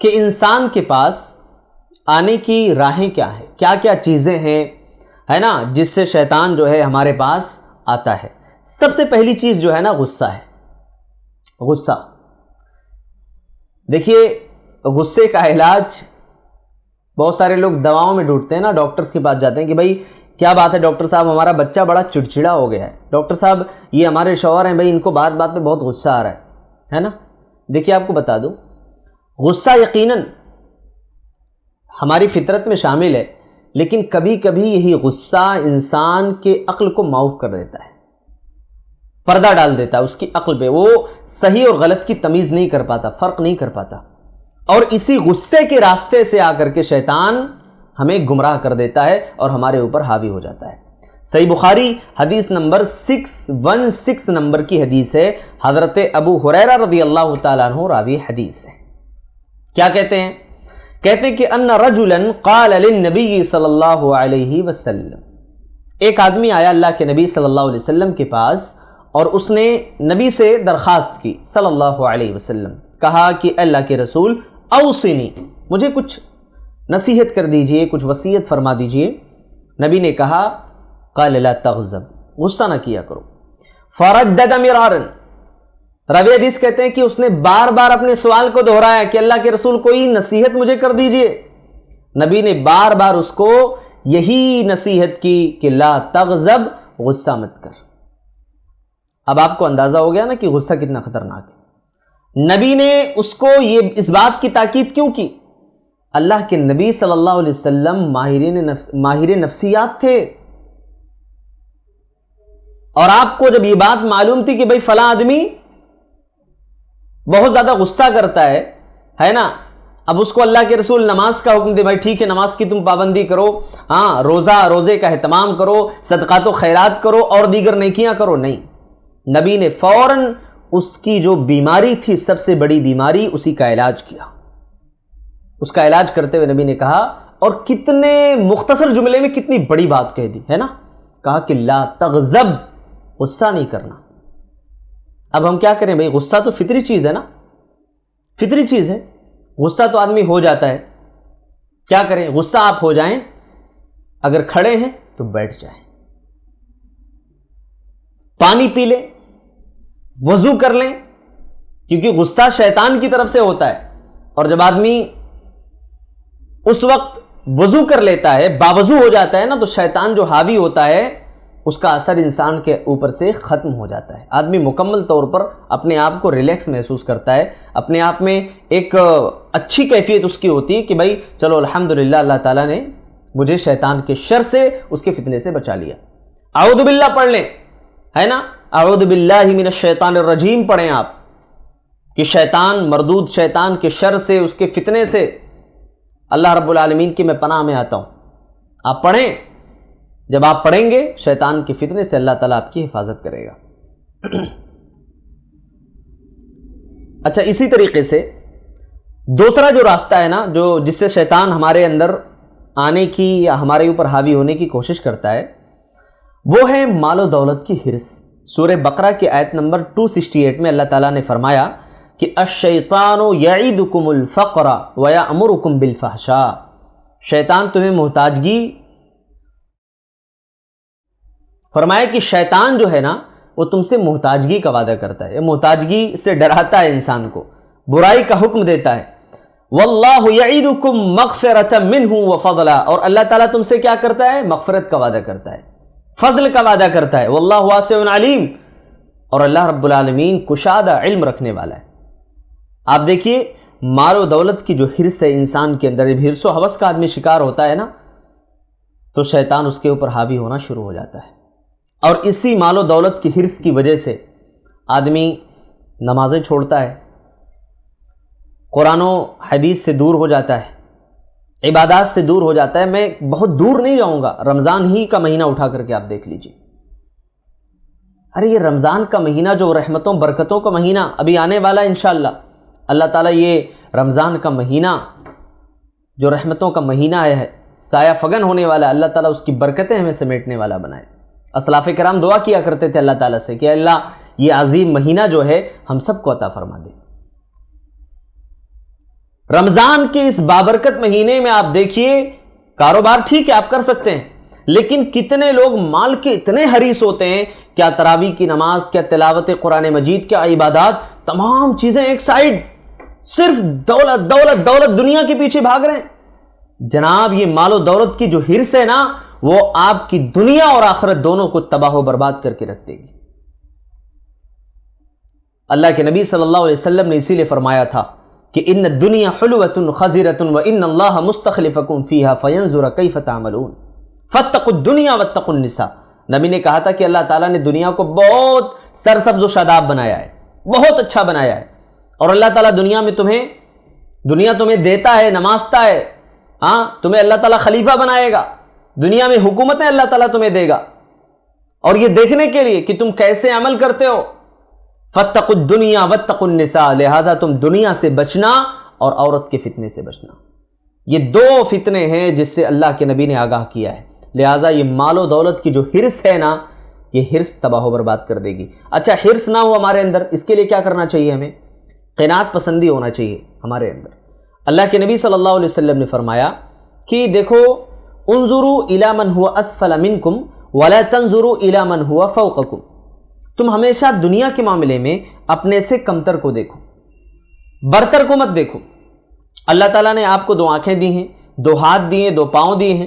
کے انسان کے پاس آنے کی راہیں کیا ہیں، کیا کیا چیزیں ہیں، ہے نا، جس سے شیطان جو ہے ہمارے پاس آتا ہے. سب سے پہلی چیز جو ہے نا غصہ ہے. غصہ دیکھیے، غصے کا علاج بہت سارے لوگ دواؤں میں ڈھونڈتے ہیں نا، ڈاکٹرز کے پاس جاتے ہیں کہ بھائی کیا بات ہے ڈاکٹر صاحب، ہمارا بچہ بڑا چڑچڑا ہو گیا ہے. ڈاکٹر صاحب یہ ہمارے شوہر ہیں، بھائی ان کو بات بات پہ بہت غصہ آ رہا ہے نا. دیکھیے آپ کو بتا دوں، غصہ یقیناً ہماری فطرت میں شامل ہے، لیکن کبھی کبھی یہی غصہ انسان کے عقل کو معاف کر دیتا ہے، پردہ ڈال دیتا ہے اس کی عقل پہ. وہ صحیح اور غلط کی تمیز نہیں کر پاتا، فرق نہیں کر پاتا، اور اسی غصے کے راستے سے آ کر کے شیطان ہمیں گمراہ کر دیتا ہے اور ہمارے اوپر حاوی ہو جاتا ہے. صحیح بخاری حدیث نمبر 616 نمبر کی حدیث ہے. حضرت ابو ہریرہ رضی اللہ تعالیٰ عنہ راوی حدیث ہے. کیا کہتے ہیں؟ کہتے ہیں کہ ان رجلا قال للنبی صلی اللہ علیہ وسلم، ایک آدمی آیا اللہ کے نبی صلی اللہ علیہ وسلم کے پاس اور اس نے نبی سے درخواست کی صلی اللہ علیہ وسلم، کہا کہ اللہ کے رسول اوصنی، مجھے کچھ نصیحت کر دیجئے، کچھ وصیت فرما دیجئے. نبی نے کہا قال لا تغضب، غصہ نہ کیا کرو. فردد مرارا، راوی حدیث کہتے ہیں کہ اس نے بار بار اپنے سوال کو دہرایا کہ اللہ کے رسول کوئی نصیحت مجھے کر دیجئے. نبی نے بار بار اس کو یہی نصیحت کی کہ لا تغضب، غصہ مت کر. اب آپ کو اندازہ ہو گیا نا کہ غصہ کتنا خطرناک ہے. نبی نے اس کو اس بات کی تاکید کیوں کی؟ اللہ کے نبی صلی اللہ علیہ وسلم ماہر نفسیات تھے، اور آپ کو جب یہ بات معلوم تھی کہ بھئی فلاں آدمی بہت زیادہ غصہ کرتا ہے نا، اب اس کو اللہ کے رسول نماز کا حکم دے، بھائی ٹھیک ہے نماز کی تم پابندی کرو، ہاں روزے کا اہتمام کرو، صدقات و خیرات کرو اور دیگر نیکیاں کرو. نہیں، نبی نے فوراً اس کی جو بیماری تھی، سب سے بڑی بیماری، اسی کا علاج کیا. اس کا علاج کرتے ہوئے نبی نے کہا، اور کتنے مختصر جملے میں کتنی بڑی بات کہہ دی ہے نا، کہا کہ لا تغضب، غصہ نہیں کرنا. اب ہم کیا کریں بھئی، غصہ تو فطری چیز ہے نا، فطری چیز ہے، غصہ تو آدمی ہو جاتا ہے. کیا کریں، غصہ آپ ہو جائیں، اگر کھڑے ہیں تو بیٹھ جائیں، پانی پی لیں، وضو کر لیں، کیونکہ غصہ شیطان کی طرف سے ہوتا ہے. اور جب آدمی اس وقت وضو کر لیتا ہے، باوضو ہو جاتا ہے نا، تو شیطان جو حاوی ہوتا ہے اس کا اثر انسان کے اوپر سے ختم ہو جاتا ہے. آدمی مکمل طور پر اپنے آپ کو ریلیکس محسوس کرتا ہے, اپنے آپ میں ایک اچھی کیفیت اس کی ہوتی ہے کہ بھائی چلو الحمدللہ اللہ تعالیٰ نے مجھے شیطان کے شر سے, اس کے فتنے سے بچا لیا. اعوذ باللہ پڑھ لیں, ہے نا, اعوذ باللہ من الشیطان الرجیم پڑھیں آپ, کہ شیطان, مردود شیطان کے شر سے, اس کے فتنے سے اللہ رب العالمین کی میں پناہ میں آتا ہوں. آپ پڑھیں, جب آپ پڑھیں گے شیطان کے فتنے سے اللہ تعالیٰ آپ کی حفاظت کرے گا. اچھا, اسی طریقے سے دوسرا جو راستہ ہے نا, جو جس سے شیطان ہمارے اندر آنے کی یا ہمارے اوپر حاوی ہونے کی کوشش کرتا ہے, وہ ہے مال و دولت کی حرص. سورہ بقرہ کی آیت نمبر 268 میں اللہ تعالیٰ نے فرمایا کہ الشیطان یعدکم الفقر ویأمرکم بالفحشاء, شیطان تمہیں محتاجگی, فرمایا کہ شیطان جو ہے نا وہ تم سے محتاجگی کا وعدہ کرتا ہے, محتاجگی سے ڈراتا ہے انسان کو, برائی کا حکم دیتا ہے. واللہ یعدکم مغفرۃ منہ وفضلا, اور اللہ تعالیٰ تم سے کیا کرتا ہے؟ مغفرت کا وعدہ کرتا ہے, فضل کا وعدہ کرتا ہے. واللہ واسع علیم, اور اللہ رب العالمین کشادہ علم رکھنے والا ہے. آپ دیکھیے مال و دولت کی جو حرص ہے انسان کے اندر, جب حرص و ہوس کا آدمی شکار ہوتا ہے نا تو شیطان اس کے اوپر حاوی ہونا شروع ہو جاتا ہے. اور اسی مال و دولت کی حرص کی وجہ سے آدمی نمازیں چھوڑتا ہے, قرآن و حدیث سے دور ہو جاتا ہے, عبادات سے دور ہو جاتا ہے. میں بہت دور نہیں جاؤں گا, رمضان ہی کا مہینہ اٹھا کر کے آپ دیکھ لیجئے. ارے یہ رمضان کا مہینہ جو رحمتوں برکتوں کا مہینہ ابھی آنے والا ہے انشاءاللہ, اللہ تعالیٰ یہ رمضان کا مہینہ جو رحمتوں کا مہینہ ہے, سایہ فگن ہونے والا, اللہ تعالیٰ اس کی برکتیں ہمیں سمیٹنے والا بنائے. اسلاف کرام دعا کیا کرتے تھے اللہ تعالیٰ سے کہ اللہ یہ عظیم مہینہ جو ہے ہم سب کو عطا فرما دے. رمضان کے اس بابرکت مہینے میں آپ دیکھیے, کاروبار ٹھیک ہے آپ کر سکتے ہیں, لیکن کتنے لوگ مال کے اتنے حریص ہوتے ہیں, کیا تراویح کی نماز, کیا تلاوت قرآن مجید, کیا عبادات, تمام چیزیں ایک سائیڈ, صرف دولت دولت دولت, دنیا کے پیچھے بھاگ رہے ہیں. جناب یہ مال و دولت کی جو حرص ہے نا وہ آپ کی دنیا اور آخرت دونوں کو تباہ و برباد کر کے رکھ دے گی. اللہ کے نبی صلی اللہ علیہ وسلم نے اسی لیے فرمایا تھا کہ ان الدنیا حلوۃ خضرۃ وان اللہ مستخلفکم فیہا فینظر کیف تعملون فاتقوا الدنیا واتقوا النساء. نبی نے کہا تھا کہ اللہ تعالیٰ نے دنیا کو بہت سرسبز و شاداب بنایا ہے, بہت اچھا بنایا ہے, اور اللہ تعالیٰ دنیا تمہیں دیتا ہے, نمازتا ہے, ہاں تمہیں اللہ تعالیٰ خلیفہ بنائے گا, دنیا میں حکومتیں اللہ تعالیٰ تمہیں دے گا, اور یہ دیکھنے کے لیے کہ تم کیسے عمل کرتے ہو. فاتقوا الدنیا واتقوا النساء, لہٰذا تم دنیا سے بچنا اور عورت کے فتنے سے بچنا. یہ دو فتنے ہیں جس سے اللہ کے نبی نے آگاہ کیا ہے. لہٰذا یہ مال و دولت کی جو حرص ہے نا, یہ حرص تباہ و برباد کر دے گی. اچھا حرص نہ ہو ہمارے اندر, اس کے لیے کیا کرنا چاہیے؟ ہمیں قناعت پسندی ہونا چاہیے ہمارے اندر. اللہ کے نبی صلی اللہ علیہ وسلم نے فرمایا کہ دیکھو انظروا الی من هو اسفل منکم ولا تنظروا الی من هو فوقکم, تم ہمیشہ دنیا کے معاملے میں اپنے سے کمتر کو دیکھو, برتر کو مت دیکھو. اللہ تعالیٰ نے آپ کو دو آنکھیں دی ہیں, دو ہاتھ دیے, دو پاؤں دیے ہیں.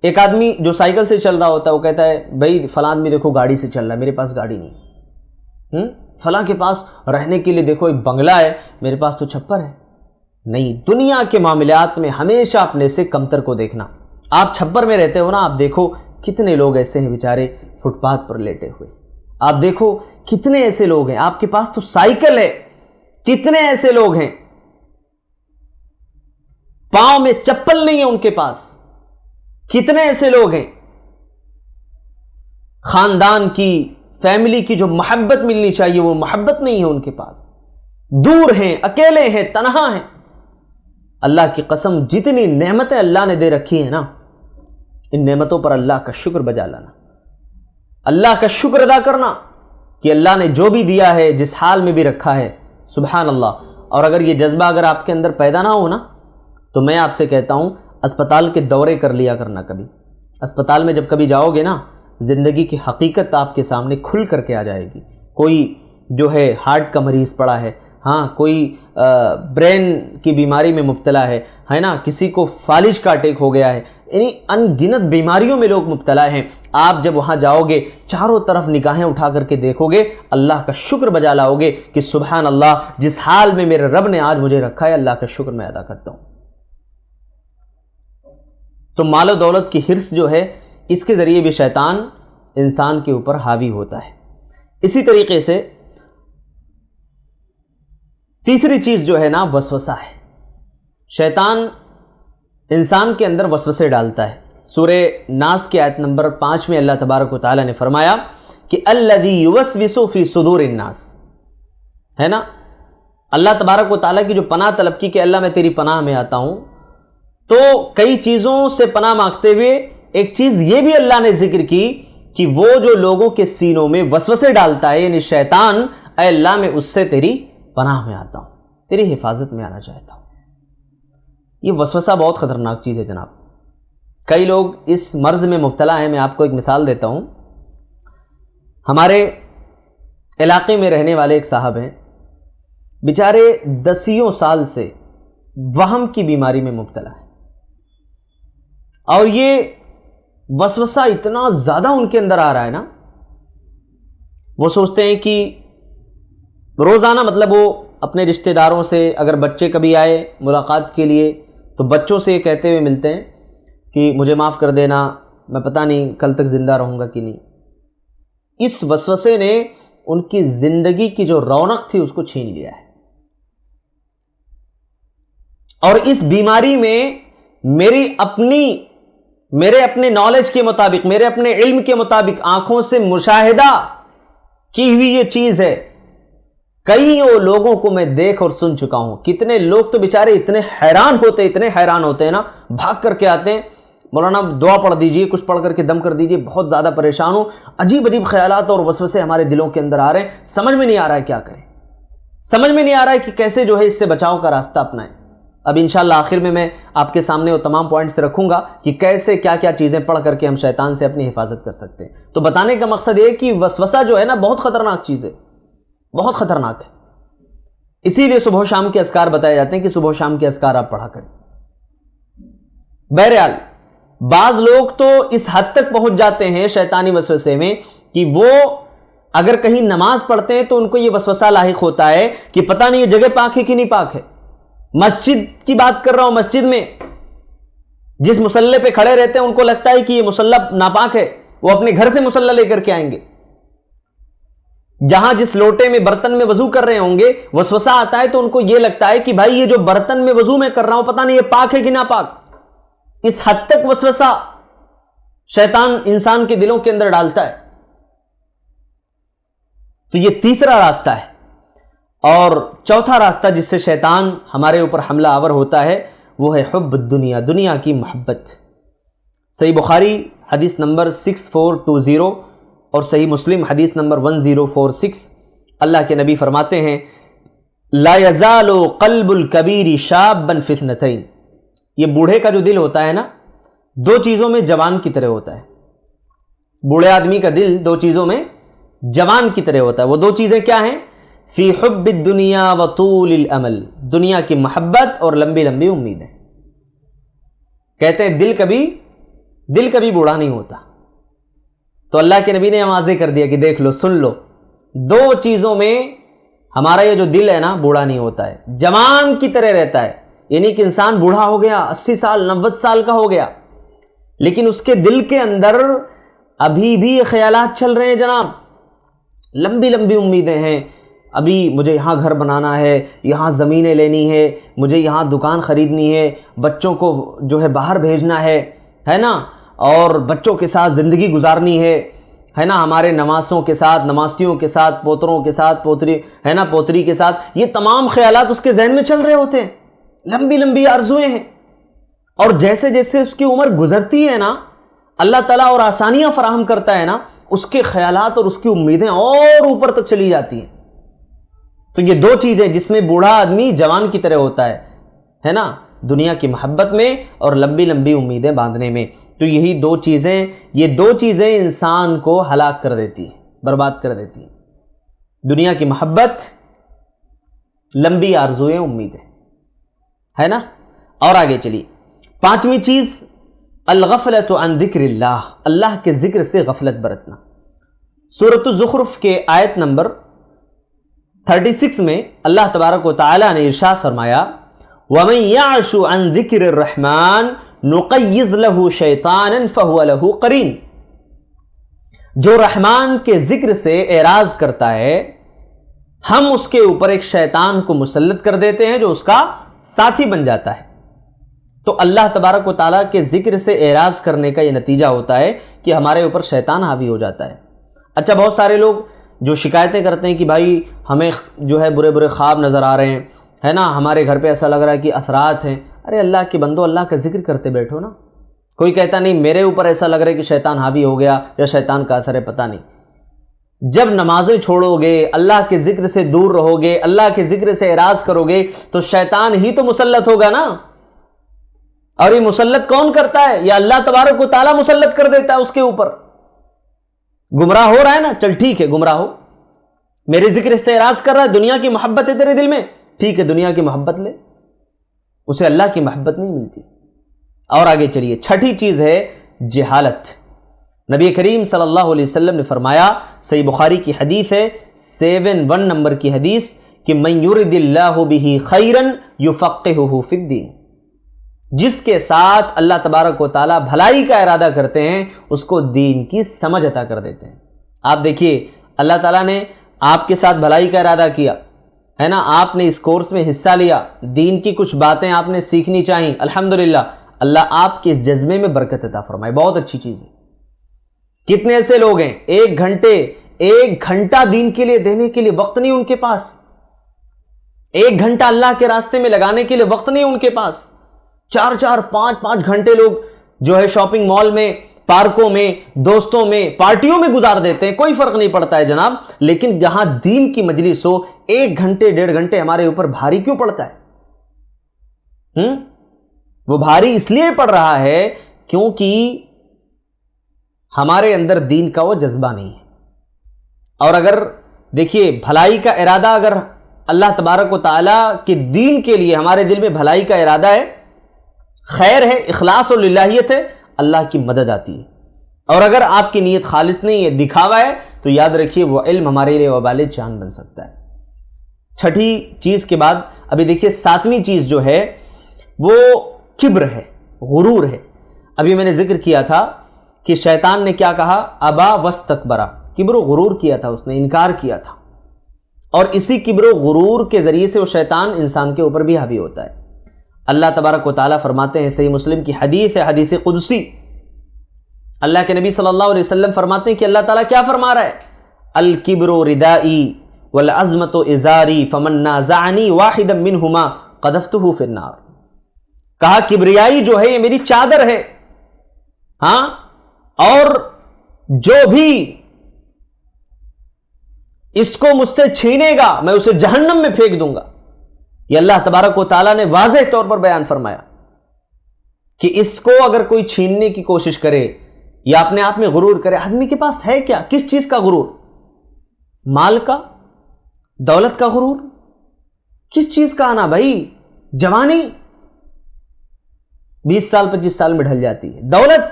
ایک آدمی جو سائیکل سے چل رہا ہوتا ہے وہ کہتا ہے بھائی فلاں آدمی دیکھو گاڑی سے چل رہا ہے, میرے پاس گاڑی نہیں. فلاں کے پاس رہنے کے لیے دیکھو ایک بنگلہ ہے, میرے پاس تو چھپر ہے. نہیں, دنیا کے معاملات میں ہمیشہ اپنے سے کمتر کو دیکھنا. آپ چھپر میں رہتے ہو نا, آپ دیکھو کتنے لوگ ایسے ہیں بیچارے فٹ پاتھ پر لیٹے ہوئے. آپ دیکھو کتنے ایسے لوگ ہیں, آپ کے پاس تو سائیکل ہے, کتنے ایسے لوگ ہیں پاؤں میں چپل نہیں ہے ان کے پاس, کتنے ایسے لوگ ہیں خاندان کی, فیملی کی جو محبت ملنی چاہیے وہ محبت نہیں ہے ان کے پاس, دور ہیں, اکیلے ہیں, تنہا ہیں. اللہ کی قسم جتنی نعمتیں اللہ نے دے رکھی ہیں نا, ان نعمتوں پر اللہ کا شکر بجا لانا, اللہ کا شکر ادا کرنا کہ اللہ نے جو بھی دیا ہے, جس حال میں بھی رکھا ہے, سبحان اللہ. اور اگر یہ جذبہ اگر آپ کے اندر پیدا نہ ہو نا, تو میں آپ سے کہتا ہوں اسپتال کے دورے کر لیا کرنا. کبھی اسپتال میں جب کبھی جاؤ گے نا, زندگی کی حقیقت آپ کے سامنے کھل کر کے آ جائے گی. کوئی جو ہے ہارٹ کا مریض پڑا ہے, ہاں کوئی برین کی بیماری میں مبتلا ہے نا, کسی کو فالج کا اٹیک ہو گیا ہے, یعنی ان گنت بیماریوں میں لوگ مبتلا ہیں. آپ جب وہاں جاؤ گے چاروں طرف نگاہیں اٹھا کر کے دیکھو گے, اللہ کا شکر بجا لاؤ گے کہ سبحان اللہ, جس حال میں میرے رب نے آج مجھے رکھا ہے اللہ کا شکر میں ادا کرتا ہوں. تو مال و دولت کی حرص جو ہے اس کے ذریعے بھی شیطان انسان کے اوپر حاوی ہوتا ہے. اسی طریقے سے تیسری چیز جو ہے نا وسوسہ ہے. شیطان انسان کے اندر وسوسے ڈالتا ہے. سورہ ناس کی آیت نمبر 5 میں اللہ تبارک و تعالی نے فرمایا کہ الذی یوسوس فی صدور الناس, ہے نا. اللہ تبارک و تعالی کی جو پناہ طلب کی کہ اللہ میں تیری پناہ میں آتا ہوں, تو کئی چیزوں سے پناہ مانگتے ہوئے ایک چیز یہ بھی اللہ نے ذکر کی کہ وہ جو لوگوں کے سینوں میں وسوسے ڈالتا ہے, یعنی شیطان, اے اللہ میں اس سے تیری پناہ میں آتا ہوں, تیری حفاظت میں آنا چاہتا ہوں. یہ وسوسہ بہت خطرناک چیز ہے جناب. کئی لوگ اس مرض میں مبتلا ہیں. میں آپ کو ایک مثال دیتا ہوں. ہمارے علاقے میں رہنے والے ایک صاحب ہیں, بیچارے 10 سال سے وہم کی بیماری میں مبتلا ہیں, اور یہ وسوسہ اتنا زیادہ ان کے اندر آ رہا ہے نا, وہ سوچتے ہیں کہ روزانہ مطلب وہ اپنے رشتہ داروں سے, اگر بچے کبھی آئے ملاقات کے لیے تو بچوں سے یہ کہتے ہوئے ملتے ہیں کہ مجھے معاف کر دینا, میں پتہ نہیں کل تک زندہ رہوں گا کہ نہیں. اس وسوسے نے ان کی زندگی کی جو رونق تھی اس کو چھین لیا ہے. اور اس بیماری میں میرے اپنے نالج کے مطابق, میرے اپنے علم کے مطابق آنکھوں سے مشاہدہ کی ہوئی یہ چیز ہے. کئیوں لوگوں کو میں دیکھ اور سن چکا ہوں. کتنے لوگ تو بیچارے اتنے حیران ہوتے ہیں نا, بھاگ کر کے آتے ہیں, مولانا دعا پڑھ دیجئے, کچھ پڑھ کر کے دم کر دیجئے, بہت زیادہ پریشان ہوں, عجیب عجیب خیالات اور وسوسے ہمارے دلوں کے اندر آ رہے ہیں, سمجھ میں نہیں آ رہا ہے کیا کریں, سمجھ میں نہیں آ رہا ہے کہ کیسے جو ہے اس سے بچاؤ کا راستہ اپنائیں. اب انشاءاللہ آخر میں آپ کے سامنے وہ تمام پوائنٹس رکھوں گا کہ کیسے کیا کیا چیزیں پڑھ کر کے ہم شیطان سے اپنی حفاظت کر سکتے ہیں. تو بتانے کا مقصد یہ کہ وسوسہ جو ہے نا بہت خطرناک چیز ہے, بہت خطرناک ہے. اسی لیے صبح و شام کے اذکار بتائے جاتے ہیں کہ صبح و شام کے اذکار آپ پڑھا کریں. بہرحال بعض لوگ تو اس حد تک پہنچ جاتے ہیں شیطانی وسوسے میں کہ وہ اگر کہیں نماز پڑھتے ہیں تو ان کو یہ وسوسہ لاحق ہوتا ہے کہ پتہ نہیں یہ جگہ پاک ہے کہ نہیں پاک ہے. مسجد کی بات کر رہا ہوں, مسجد میں جس مصلی پہ کھڑے رہتے ہیں ان کو لگتا ہے کہ یہ مصلی ناپاک ہے, وہ اپنے گھر سے مصلی لے کر کے آئیں گے. جہاں جس لوٹے میں برتن میں وضو کر رہے ہوں گے وسوسہ آتا ہے تو ان کو یہ لگتا ہے کہ بھائی یہ جو برتن میں وضو میں کر رہا ہوں پتہ نہیں یہ پاک ہے کہ ناپاک. اس حد تک وسوسہ شیطان انسان کے دلوں کے اندر ڈالتا ہے. تو یہ تیسرا راستہ ہے. اور چوتھا راستہ جس سے شیطان ہمارے اوپر حملہ آور ہوتا ہے وہ ہے حب الدنیا, دنیا کی محبت. صحیح بخاری حدیث نمبر 6420 اور صحیح مسلم حدیث نمبر 1046, اللہ کے نبی فرماتے ہیں لا یزال قلب الکبیر شابا فی اثنتین. یہ بوڑھے کا جو دل ہوتا ہے نا, 2 چیزوں میں جوان کی طرح ہوتا ہے. بوڑھے آدمی کا دل 2 چیزوں میں جوان کی طرح ہوتا ہے. وہ 2 چیزیں کیا ہیں؟ فی حب الدنیا و طول الامل, دنیا کی محبت اور لمبی لمبی امیدیں. کہتے ہیں دل کبھی بوڑھا نہیں ہوتا. تو اللہ کے نبی نے واضح کر دیا کہ دیکھ لو, سن لو, 2 چیزوں میں ہمارا یہ جو دل ہے نا بوڑھا نہیں ہوتا ہے, جوان کی طرح رہتا ہے. یعنی کہ انسان بوڑھا ہو گیا, 80 سال 90 سال کا ہو گیا, لیکن اس کے دل کے اندر ابھی بھی خیالات چل رہے ہیں جناب, لمبی لمبی امیدیں ہیں. ابھی مجھے یہاں گھر بنانا ہے, یہاں زمینیں لینی ہے, مجھے یہاں دکان خریدنی ہے, بچوں کو جو ہے باہر بھیجنا ہے نا, اور بچوں کے ساتھ زندگی گزارنی ہے نا, ہمارے نواسوں کے ساتھ, نواسیوں کے ساتھ, پوتروں کے ساتھ, پوتری ہے نا, پوتری کے ساتھ. یہ تمام خیالات اس کے ذہن میں چل رہے ہوتے ہیں, لمبی لمبی آرزویں ہیں. اور جیسے جیسے اس کی عمر گزرتی ہے نا, اللہ تعالیٰ اور آسانیاں فراہم کرتا ہے نا, اس کے خیالات اور اس کی امیدیں اور اوپر تک چلی جاتی ہیں. تو یہ 2 چیزیں جس میں بوڑھا آدمی جوان کی طرح ہوتا ہے نا, دنیا کی محبت میں اور لمبی لمبی امیدیں باندھنے میں. تو یہی 2 چیزیں, یہ 2 چیزیں انسان کو ہلاک کر دیتی ہیں, برباد کر دیتی ہیں. دنیا کی محبت, لمبی آرزویں, امیدیں, ہے نا. اور آگے چلیے, 5ویں چیز الغفلۃ عن ذکر اللہ، اللہ کے ذکر سے غفلت برتنا۔ سورۃ الزخرف کے آیت نمبر 36 میں اللہ تبارک و تعالی نے ارشاد فرمایا وَمَن يَعْشُ عَن ذِكْرِ الرَّحْمَنِ نُقَيِّضْ لَهُ شَيْطَانًا فَهُوَ لَهُ قَرِينٌ، جو رحمان کے ذکر سے اعراض کرتا ہے ہم اس کے اوپر ایک شیطان کو مسلط کر دیتے ہیں جو اس کا ساتھی بن جاتا ہے۔ تو اللہ تبارک و تعالیٰ کے ذکر سے اعراض کرنے کا یہ نتیجہ ہوتا ہے کہ ہمارے اوپر شیطان حاوی ہو جاتا ہے۔ اچھا، بہت سارے لوگ جو شکایتیں کرتے ہیں کہ بھائی ہمیں جو ہے برے برے خواب نظر آ رہے ہیں، ہے نا، ہمارے گھر پہ ایسا لگ رہا ہے کہ اثرات ہیں۔ ارے اللہ کے بندو، اللہ کا ذکر کرتے بیٹھو نا۔ کوئی کہتا نہیں میرے اوپر ایسا لگ رہا ہے کہ شیطان حاوی ہو گیا یا شیطان کا اثر ہے، پتہ نہیں۔ جب نمازیں چھوڑو گے، اللہ کے ذکر سے دور رہو گے، اللہ کے ذکر سے اعراض کرو گے تو شیطان ہی تو مسلط ہوگا نا۔ اور یہ مسلط کون کرتا ہے؟ یا اللہ تبارک و تعالیٰ مسلط کر دیتا ہے اس کے اوپر۔ گمراہ ہو رہا ہے نا، چل ٹھیک ہے گمراہ ہو، میرے ذکر سے اعراض کر رہا ہے، دنیا کی محبت ہے تیرے دل میں، ٹھیک ہے دنیا کی محبت لے، اسے اللہ کی محبت نہیں ملتی۔ اور آگے چلیے، چھٹی چیز ہے جہالت۔ نبی کریم صلی اللہ علیہ وسلم نے فرمایا، صحیح بخاری کی حدیث ہے 71 نمبر کی حدیث، کہ من یرد اللہ بہ خیرا یفقہہ فی الدین، جس کے ساتھ اللہ تبارک و تعالیٰ بھلائی کا ارادہ کرتے ہیں اس کو دین کی سمجھ عطا کر دیتے ہیں۔ آپ دیکھیے، اللہ تعالیٰ نے آپ کے ساتھ بھلائی کا ارادہ کیا ہے نا، آپ نے اس کورس میں حصہ لیا، دین کی کچھ باتیں آپ نے سیکھنی چاہیے، الحمدللہ، اللہ آپ کے اس جذبے میں برکت عطا فرمائے، بہت اچھی چیز ہے۔ کتنے ایسے لوگ ہیں ایک گھنٹہ دین کے لیے دینے کے لیے وقت نہیں ان کے پاس، 1 گھنٹہ اللہ کے راستے میں لگانے کے لیے وقت نہیں ان کے پاس، 4 5 گھنٹے لوگ جو ہے شاپنگ مال میں، پارکوں میں، دوستوں میں، پارٹیوں میں گزار دیتے ہیں، کوئی فرق نہیں پڑتا ہے جناب۔ لیکن جہاں دین کی مجلس ہو 1 گھنٹے 1.5 گھنٹے ہمارے اوپر بھاری کیوں پڑتا ہے؟ وہ بھاری اس لیے پڑ رہا ہے کیونکہ ہمارے اندر دین کا وہ جذبہ نہیں ہے۔ اور اگر دیکھیے، بھلائی کا ارادہ اگر اللہ تبارک و تعالیٰ کے دین کے لیے ہمارے دل میں بھلائی کا ارادہ ہے، خیر ہے، اخلاص اور للہیت ہے، اللہ کی مدد آتی ہے۔ اور اگر آپ کی نیت خالص نہیں ہے، دکھاوا ہے، تو یاد رکھیے وہ علم ہمارے لیے وبال جان بن سکتا ہے۔ چھٹی چیز کے بعد ابھی دیکھیے 7ویں چیز جو ہے وہ کبر ہے، غرور ہے۔ ابھی میں نے ذکر کیا تھا کہ شیطان نے کیا کہا، ابا واستکبرا، کبر و غرور کیا تھا، اس نے انکار کیا تھا، اور اسی کبر و غرور کے ذریعے سے وہ شیطان انسان کے اوپر بھی حاوی ہوتا ہے۔ اللہ تبارک و تعالیٰ فرماتے ہیں، صحیح مسلم کی حدیث ہے، حدیث قدسی، اللہ کے نبی صلی اللہ علیہ وسلم فرماتے ہیں کہ اللہ تعالیٰ کیا فرما رہا ہے، الکبر ردائی والعظمت ازاری فمن نازعنی واحدا منہما قذفتہ فی النار، کہا کبریائی جو ہے یہ میری چادر ہے، ہاں، اور جو بھی اس کو مجھ سے چھینے گا میں اسے جہنم میں پھینک دوں گا۔ یہ اللہ تبارک و تعالیٰ نے واضح طور پر بیان فرمایا کہ اس کو اگر کوئی چھیننے کی کوشش کرے یا اپنے آپ میں غرور کرے، آدمی کے پاس ہے کیا، کس چیز کا غرور؟ مال کا، دولت کا غرور، کس چیز کا آنا بھائی؟ جوانی 20 سال 25 سال میں ڈھل جاتی ہے، دولت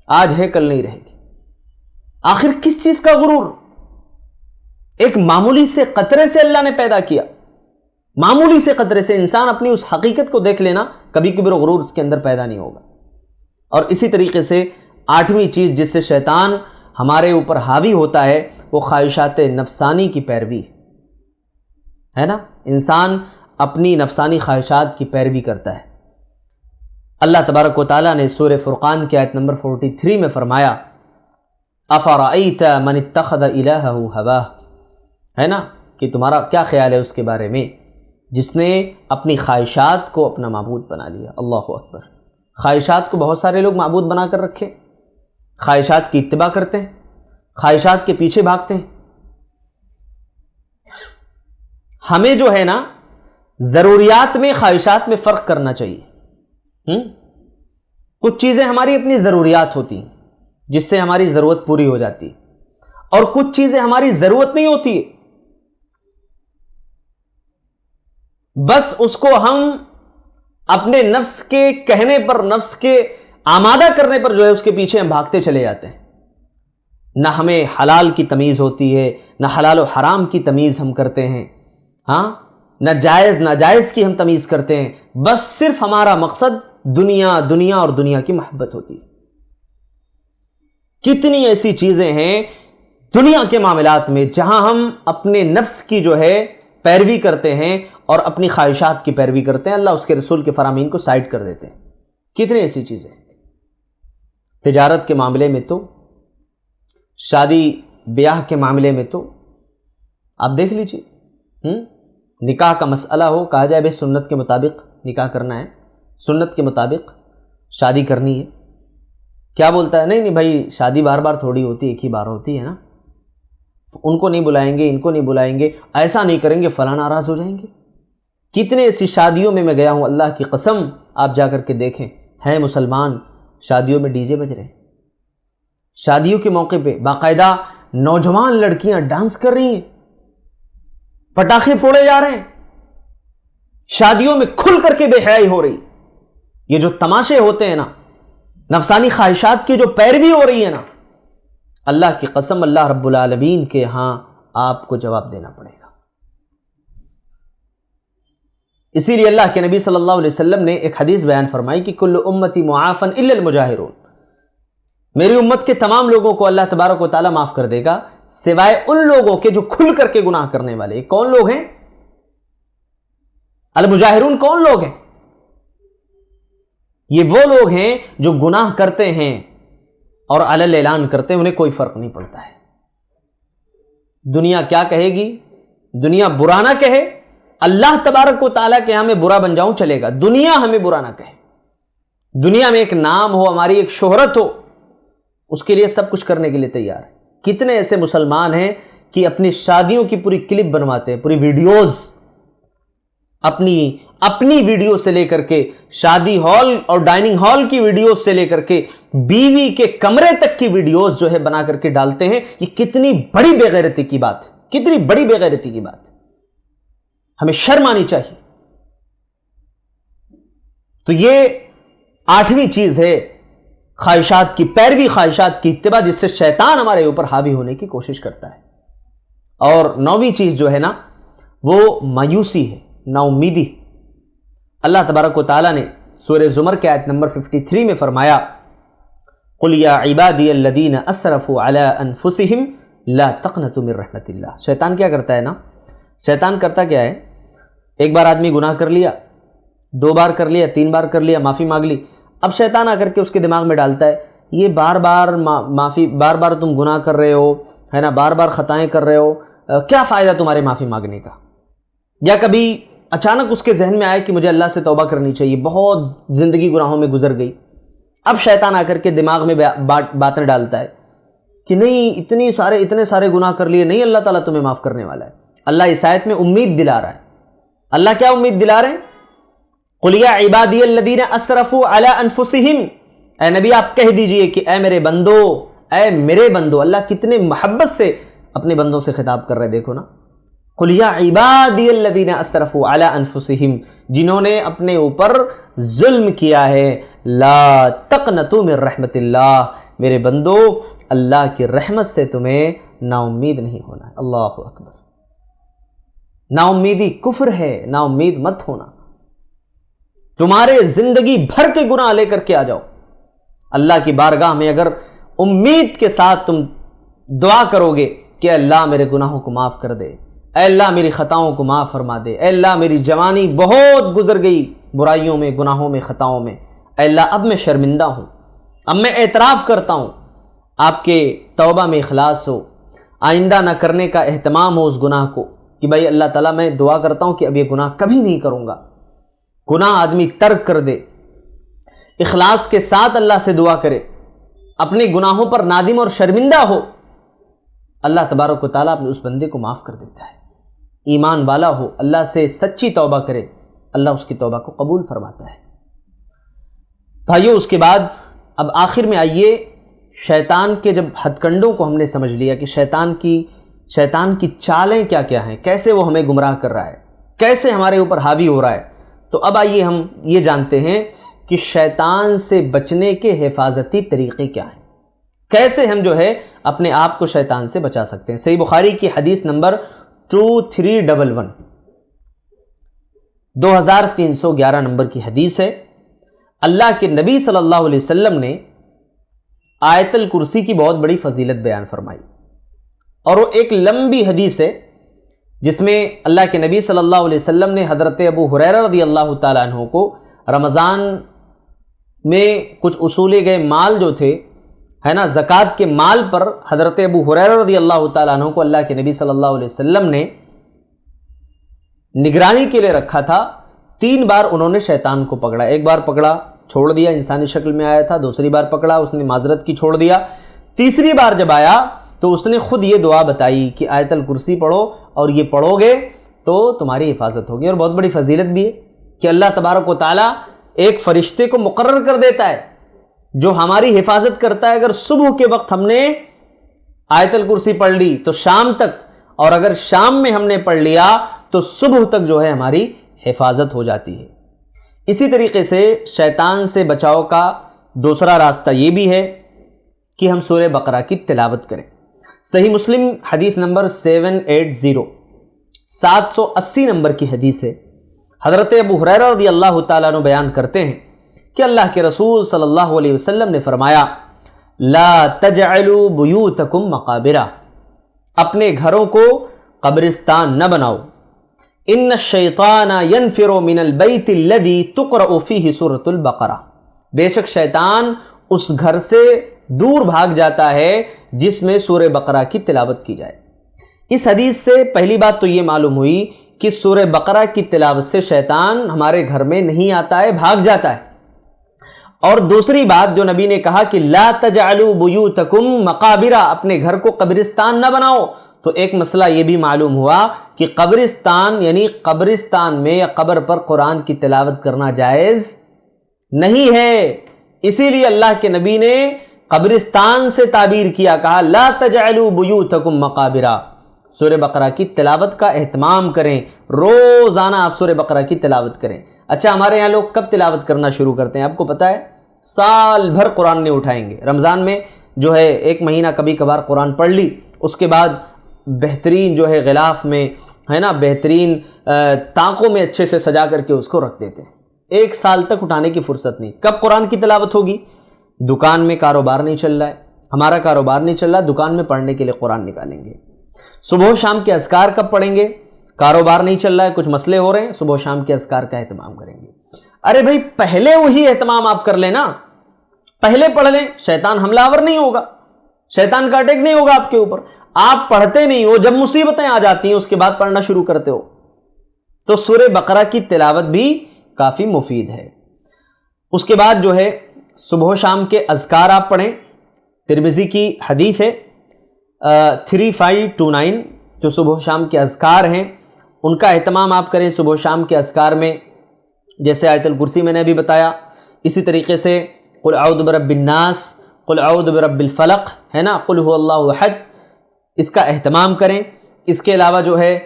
آج ہے کل نہیں رہے گی، آخر کس چیز کا غرور؟ ایک معمولی سے قطرے سے اللہ نے پیدا کیا، معمولی سے قطرے سے انسان اپنی اس حقیقت کو دیکھ لینا، کبھی کبر و غرور اس کے اندر پیدا نہیں ہوگا۔ اور اسی طریقے سے 8ویں چیز جس سے شیطان ہمارے اوپر حاوی ہوتا ہے وہ خواہشات نفسانی کی پیروی ہے نا، انسان اپنی نفسانی خواہشات کی پیروی کرتا ہے۔ اللہ تبارک و تعالیٰ نے سورہ فرقان کی آیت نمبر 43 میں فرمایا، افرأیت من اتخذ الہہ ہواہ، ہے نا، کہ تمہارا کیا خیال ہے اس کے بارے میں جس نے اپنی خواہشات کو اپنا معبود بنا لیا۔ اللہ اکبر، خواہشات کو بہت سارے لوگ معبود بنا کر رکھے، خواہشات کی اتباع کرتے ہیں، خواہشات کے پیچھے بھاگتے ہیں۔ ہمیں جو ہے نا ضروریات میں خواہشات میں فرق کرنا چاہیے۔ کچھ چیزیں ہماری اپنی ضروریات ہوتی ہیں جس سے ہماری ضرورت پوری ہو جاتی ہے، اور کچھ چیزیں ہماری ضرورت نہیں ہوتی، بس اس کو ہم اپنے نفس کے کہنے پر، نفس کے آمادہ کرنے پر جو ہے اس کے پیچھے ہم بھاگتے چلے جاتے ہیں. نہ ہمیں حلال کی تمیز ہوتی ہے، نہ حلال و حرام کی تمیز ہم کرتے ہیں، ہاں، نہ جائز ناجائز کی ہم تمیز کرتے ہیں. بس صرف ہمارا مقصد دنیا، دنیا اور دنیا کی محبت ہوتی ہے. کتنی ایسی چیزیں ہیں دنیا کے معاملات میں جہاں ہم اپنے نفس کی جو ہے پیروی کرتے ہیں اور اپنی خواہشات کی پیروی کرتے ہیں، اللہ اس کے رسول کے فرامین کو سائڈ کر دیتے ہیں. کتنی ایسی چیزیں. تجارت کے معاملے میں تو، شادی بیاہ کے معاملے میں تو آپ دیکھ لیجیے، نکاح کا مسئلہ ہو، کہا جائے بھائی سنت کے مطابق نکاح کرنا ہے، سنت کے مطابق شادی کرنی ہے. کیا بولتا ہے؟ نہیں بھائی، شادی بار بار تھوڑی ہوتی ہے، ایک ہی بار ہوتی ہے نا، ان کو نہیں بلائیں گے، ان کو نہیں بلائیں گے، ایسا نہیں کریں گے، فلاں ناراض ہو جائیں گے. کتنے ایسی شادیوں میں گیا ہوں، اللہ کی قسم آپ جا کر کے دیکھیں، ہیں مسلمان، شادیوں میں ڈی جے بج رہے ہیں. شادیوں کے موقع پہ باقاعدہ نوجوان لڑکیاں ڈانس کر رہی ہیں، پٹاخے پھوڑے جا رہے ہیں، شادیوں میں کھل کر کے بے حیائی ہو رہی. یہ جو تماشے ہوتے ہیں نا، نفسانی خواہشات کی جو پیروی ہو رہی ہے نا، اللہ کی قسم اللہ رب العالمین کے ہاں آپ کو جواب دینا پڑے گا. اسی لیے اللہ کے نبی صلی اللہ علیہ وسلم نے ایک حدیث بیان فرمائی کہ کل امتی معافن الا المجاہرون، میری امت کے تمام لوگوں کو اللہ تبارک و تعالیٰ معاف کر دے گا سوائے ان لوگوں کے جو کھل کر کے گناہ کرنے والے. کون لوگ ہیں؟ المجاہرون کون لوگ ہیں؟ یہ وہ لوگ ہیں جو گناہ کرتے ہیں اور علل اعلان کرتے ہیں، انہیں کوئی فرق نہیں پڑتا ہے. دنیا کیا کہے گی، دنیا برا نہ کہے، اللہ تبارک و تعالیٰ کے ہمیں برا بن جاؤں چلے گا، دنیا ہمیں برا نہ کہے. دنیا میں ایک نام ہو، ہماری ایک شہرت ہو، اس کے لیے سب کچھ کرنے کے لیے تیار ہے. کتنے ایسے مسلمان ہیں کہ اپنی شادیوں کی پوری کلپ بنواتے ہیں، پوری ویڈیوز، اپنی ویڈیو سے لے کر کے شادی ہال اور ڈائننگ ہال کی ویڈیوز سے لے کر کے بیوی کے کمرے تک کی ویڈیوز جو ہے بنا کر کے ڈالتے ہیں. یہ کتنی بڑی بے غیرتی کی بات ہے، کتنی بڑی بے غیرتی کی بات ہے. ہمیں شرم آنی چاہیے. تو یہ 8ویں چیز ہے، خواہشات کی پیروی، خواہشات کی اتباع، جس سے شیطان ہمارے اوپر حاوی ہونے کی کوشش کرتا ہے. اور 9ویں چیز جو ہے نا، وہ مایوسی ہے، نا امیدی. اللہ تبارک و تعالیٰ نے سورہ زمر کے آیت نمبر 53 میں فرمایا قُلْ يَا عِبَادِيَ الَّذِينَ أَسْرَفُوا عَلَىٰ أَنفُسِهِمْ لَا تَقْنَطُوا مِن رَحْمَةِ اللَّهِ. شیطان کیا کرتا ہے نا، شیطان کرتا کیا ہے، ایک بار آدمی گناہ کر لیا، 2 بار کر لیا، 3 بار کر لیا، معافی مانگ لی، اب شیطان آ کر کے اس کے دماغ میں ڈالتا ہے یہ بار بار تم گناہ کر رہے ہو، ہے نا، بار بار خطائیں کر رہے ہو، کیا فائدہ تمہارے معافی مانگنے کا. یا کبھی اچانک اس کے ذہن میں آئے کہ مجھے اللہ سے توبہ کرنی چاہیے، بہت زندگی گناہوں میں گزر گئی. اب شیطان آ کر کے دماغ میں باتیں ڈالتا ہے کہ نہیں، اتنے سارے گناہ کر لیے، نہیں اللہ تعالیٰ تمہیں معاف کرنے والا ہے. اللہ اس آیت میں امید دلا رہا ہے. اللہ کیا امید دلا رہے ہیں؟ قُلْ يَا عِبَادِيَ الَّذِينَ أَسْرَفُوا عَلَىٰ أَنفُسِهِمْ، اے نبی آپ کہہ دیجئے کہ اے میرے بندو، اے میرے بندو. اللہ کتنے محبت سے اپنے بندوں سے خطاب کر رہے، دیکھو نا. قُلْ يَا عِبَادِيَ الَّذِينَ أَسْرَفُوا عَلَىٰ أَنفُسِهِمْ، جنہوں نے اپنے اوپر ظلم کیا ہے، لا تقنطوا من رحمت اللہ، میرے بندو اللہ کی رحمت سے تمہیں نا امید نہیں ہونا ہے. اللہ اکبر. نا امیدی کفر ہے، نا امید مت ہونا. تمہارے زندگی بھر کے گناہ لے کر کے آ جاؤ اللہ کی بارگاہ میں، اگر امید کے ساتھ تم دعا کرو گے کہ اللہ میرے گناہوں کو معاف کر دے، اے اللہ میری خطاؤں کو معاف فرما دے، اے اللہ میری جوانی بہت گزر گئی برائیوں میں، گناہوں میں، خطاؤں میں، اے اللہ اب میں شرمندہ ہوں، اب میں اعتراف کرتا ہوں، آپ کے توبہ میں اخلاص ہو، آئندہ نہ کرنے کا اہتمام ہو اس گناہ کو، کہ بھائی اللہ تعالیٰ میں دعا کرتا ہوں کہ اب یہ گناہ کبھی نہیں کروں گا. گناہ آدمی ترک کر دے، اخلاص کے ساتھ اللہ سے دعا کرے، اپنے گناہوں پر نادم اور شرمندہ ہو، اللہ تبارک و تعالیٰ اپنے اس بندے کو معاف کر دیتا ہے. ایمان والا ہو، اللہ سے سچی توبہ کرے، اللہ اس کی توبہ کو قبول فرماتا ہے. بھائیو، اس کے بعد اب آخر میں آئیے، شیطان کے جب ہتھ کنڈوں کو ہم نے سمجھ لیا کہ شیطان کی چالیں کیا کیا ہیں، کیسے وہ ہمیں گمراہ کر رہا ہے، کیسے ہمارے اوپر حاوی ہو رہا ہے، تو اب آئیے ہم یہ جانتے ہیں کہ شیطان سے بچنے کے حفاظتی طریقے کیا ہیں، کیسے ہم جو ہے اپنے آپ کو شیطان سے بچا سکتے ہیں۔ صحیح بخاری کی حدیث نمبر 2311، 2311 نمبر کی حدیث ہے۔ اللہ کے نبی صلی اللہ علیہ وسلم نے آیت الکرسی کی بہت بڑی فضیلت بیان فرمائی، اور وہ ایک لمبی حدیث ہے جس میں اللہ کے نبی صلی اللہ علیہ وسلم نے حضرت ابو ہریرہ رضی اللہ تعالیٰ عنہ کو رمضان میں کچھ اصولے گئے مال جو تھے ہے نا، زکوٰۃ کے مال پر حضرت ابو ہریرہ رضی اللہ تعالیٰ عنہ کو اللہ کے نبی صلی اللہ علیہ وسلم نے نگرانی کے لیے رکھا تھا۔ 3 بار انہوں نے شیطان کو پکڑا، ایک بار پکڑا چھوڑ دیا، انسانی شکل میں آیا تھا، دوسری بار پکڑا اس نے معذرت کی چھوڑ دیا، تیسری بار جب آیا تو اس نے خود یہ دعا بتائی کہ آیت الکرسی پڑھو اور یہ پڑھو گے تو تمہاری حفاظت ہوگی۔ اور بہت بڑی فضیلت بھی ہے کہ اللہ تبارک و تعالیٰ ایک فرشتے کو مقرر کر دیتا ہے جو ہماری حفاظت کرتا ہے۔ اگر صبح کے وقت ہم نے آیت الکرسی پڑھ لی تو شام تک، اور اگر شام میں ہم نے پڑھ لیا تو صبح تک جو ہے ہماری حفاظت ہو جاتی ہے۔ اسی طریقے سے شیطان سے بچاؤ کا دوسرا راستہ یہ بھی ہے کہ ہم سورہ بقرہ کی تلاوت کریں۔ صحیح مسلم حدیث نمبر 780، 780 نمبر کی حدیث ہے۔ حضرت ابو ہریرہ رضی اللہ تعالیٰ عنہ بیان کرتے ہیں کہ اللہ کے رسول صلی اللہ علیہ وسلم نے فرمایا، لا تجعلوا بیوتکم مقابرہ، اپنے گھروں کو قبرستان نہ بناؤ، ان الشیطان ینفر من البیت الذی تقرأ فیہ سورۃ البقرہ، بے شک شیطان اس گھر سے دور بھاگ جاتا ہے جس میں سورہ بقرہ کی تلاوت کی جائے۔ اس حدیث سے پہلی بات تو یہ معلوم ہوئی کہ سورہ بقرہ کی تلاوت سے شیطان ہمارے گھر میں نہیں آتا ہے، بھاگ جاتا ہے۔ اور دوسری بات جو نبی نے کہا کہ لا تجعلوا بیوتکم مقابرہ، اپنے گھر کو قبرستان نہ بناؤ، تو ایک مسئلہ یہ بھی معلوم ہوا کہ قبرستان یعنی قبرستان میں یا قبر پر قرآن کی تلاوت کرنا جائز نہیں ہے۔ اسی لیے اللہ کے نبی نے قبرستان سے تعبیر کیا، کہا لا تجعلوا بیوتکم مقابرہ، سورہ بقرہ کی تلاوت کا اہتمام کریں، روزانہ آپ سورہ بقرہ کی تلاوت کریں۔ اچھا، ہمارے یہاں لوگ کب تلاوت کرنا شروع کرتے ہیں آپ کو پتہ ہے؟ سال بھر قرآن نہیں اٹھائیں گے، رمضان میں جو ہے 1 مہینہ کبھی کبھار قرآن پڑھ لی، اس کے بعد بہترین جو ہے غلاف میں ہے نا، بہترین طاقوں میں اچھے سے سجا کر کے اس کو رکھ دیتے ہیں۔ 1 سال تک اٹھانے کی فرصت نہیں۔ کب قرآن کی تلاوت ہوگی؟ دکان میں کاروبار نہیں چل رہا ہے، ہمارا کاروبار نہیں چل رہا، دکان میں پڑھنے کے لیے قرآن نکالیں گے۔ صبح و شام کے اذکار کب پڑھیں گے؟ کاروبار نہیں چل رہا ہے، کچھ مسئلے ہو رہے ہیں، صبح و شام کے اذکار کا اہتمام کریں گے۔ ارے بھائی پہلے وہی اہتمام آپ کر لیں نا، پہلے پڑھ لیں، شیطان حملہ آور نہیں ہوگا، شیطان کا اٹیک نہیں ہوگا آپ کے اوپر۔ آپ پڑھتے نہیں ہو، جب مصیبتیں آ جاتی ہیں اس کے بعد پڑھنا شروع کرتے ہو۔ تو سورہ بقرہ کی تلاوت بھی کافی مفید ہے۔ اس کے بعد جو ہے صبح و شام کے اذکار آپ پڑھیں۔ ترمذی کی حدیث ہے 3529، جو صبح و شام کے اذکار ہیں ان کا اہتمام آپ کریں۔ صبح و شام کے اذکار میں جیسے آیت الکرسی میں نے ابھی بتایا، اسی طریقے سے قل اعوذ برب الناس، قل اعوذ برب الفلق ہے نا، قل هو اللہ احد، اس کا اہتمام کریں۔ اس کے علاوہ جو ہے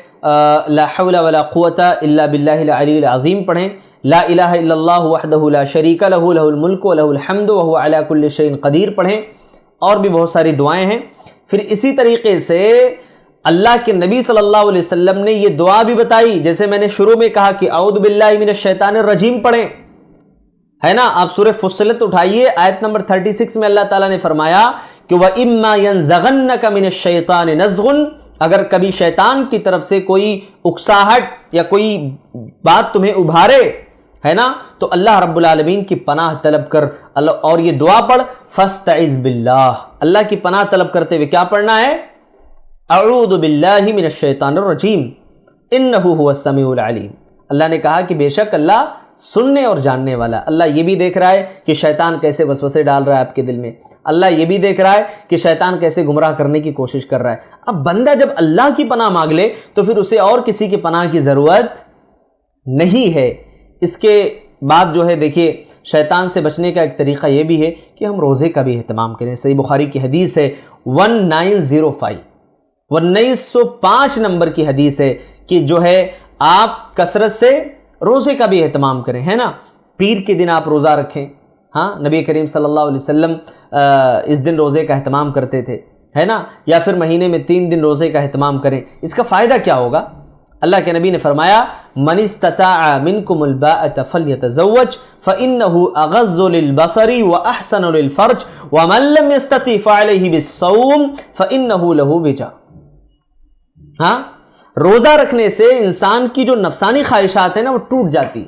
لا حول ولا قوة الا باللہ العلی العظیم پڑھیں۔ لا الہ الا اللہ وحدہ لا شریک لہ لہ الملک ولہ الحمد وہو علی کل شیء قدیر پڑھیں۔ اور بھی بہت ساری دعائیں ہیں۔ پھر اسی طریقے سے اللہ کے نبی صلی اللہ علیہ وسلم نے یہ دعا بھی بتائی، جیسے میں نے شروع میں کہا کہ اعوذ باللہ من الشیطان الرجیم پڑھیں، ہے نا۔ آپ سورہ فصلت اٹھائیے، آیت نمبر 36 میں اللہ تعالیٰ نے فرمایا کہ وَإِمَّا يَنزَغَنَّكَ مِنَ الشَّيْطَانِ نَزْغٌ، اگر کبھی شیطان کی طرف سے کوئی اکساہٹ یا کوئی بات تمہیں ابھارے ہے نا، تو اللہ رب العالمین کی پناہ طلب کر، اور یہ دعا پڑھ فاستعذ باللہ، اللہ کی پناہ طلب کرتے ہوئے کیا پڑھنا ہے؟ اعوذ باللہ من الشیطان الرجیم انہ هو السمیع العلیم۔ اللہ نے کہا کہ بے شک اللہ سننے اور جاننے والا، اللہ یہ بھی دیکھ رہا ہے کہ شیطان کیسے وسوسے ڈال رہا ہے آپ کے دل میں، اللہ یہ بھی دیکھ رہا ہے کہ شیطان کیسے گمراہ کرنے کی کوشش کر رہا ہے۔ اب بندہ جب اللہ کی پناہ مانگ لے تو پھر اسے اور کسی کی پناہ کی ضرورت نہیں ہے۔ اس کے بعد جو ہے دیکھیے شیطان سے بچنے کا ایک طریقہ یہ بھی ہے کہ ہم روزے کا بھی اہتمام کریں۔ صحیح بخاری کی حدیث ہے 1905 نمبر کی حدیث ہے کہ جو ہے آپ کثرت سے روزے کا بھی اہتمام کریں، ہے نا۔ پیر کے دن آپ روزہ رکھیں. ہاں نبی کریم صلی اللہ علیہ وسلم اس دن روزے کا اہتمام کرتے تھے، ہے نا. یا پھر مہینے میں 3 دن روزے کا اہتمام کریں. اس کا فائدہ کیا ہوگا؟ اللہ کے نبی نے فرمایا من استطاع منکم الباءۃ فلیتزوج فإنه اغض للبصر واحسن للفرج ومن لم يستطع فعليه بالصوم فإنه له وجاء. ہاں روزہ رکھنے سے انسان کی جو نفسانی خواہشات ہیں نا وہ ٹوٹ جاتی.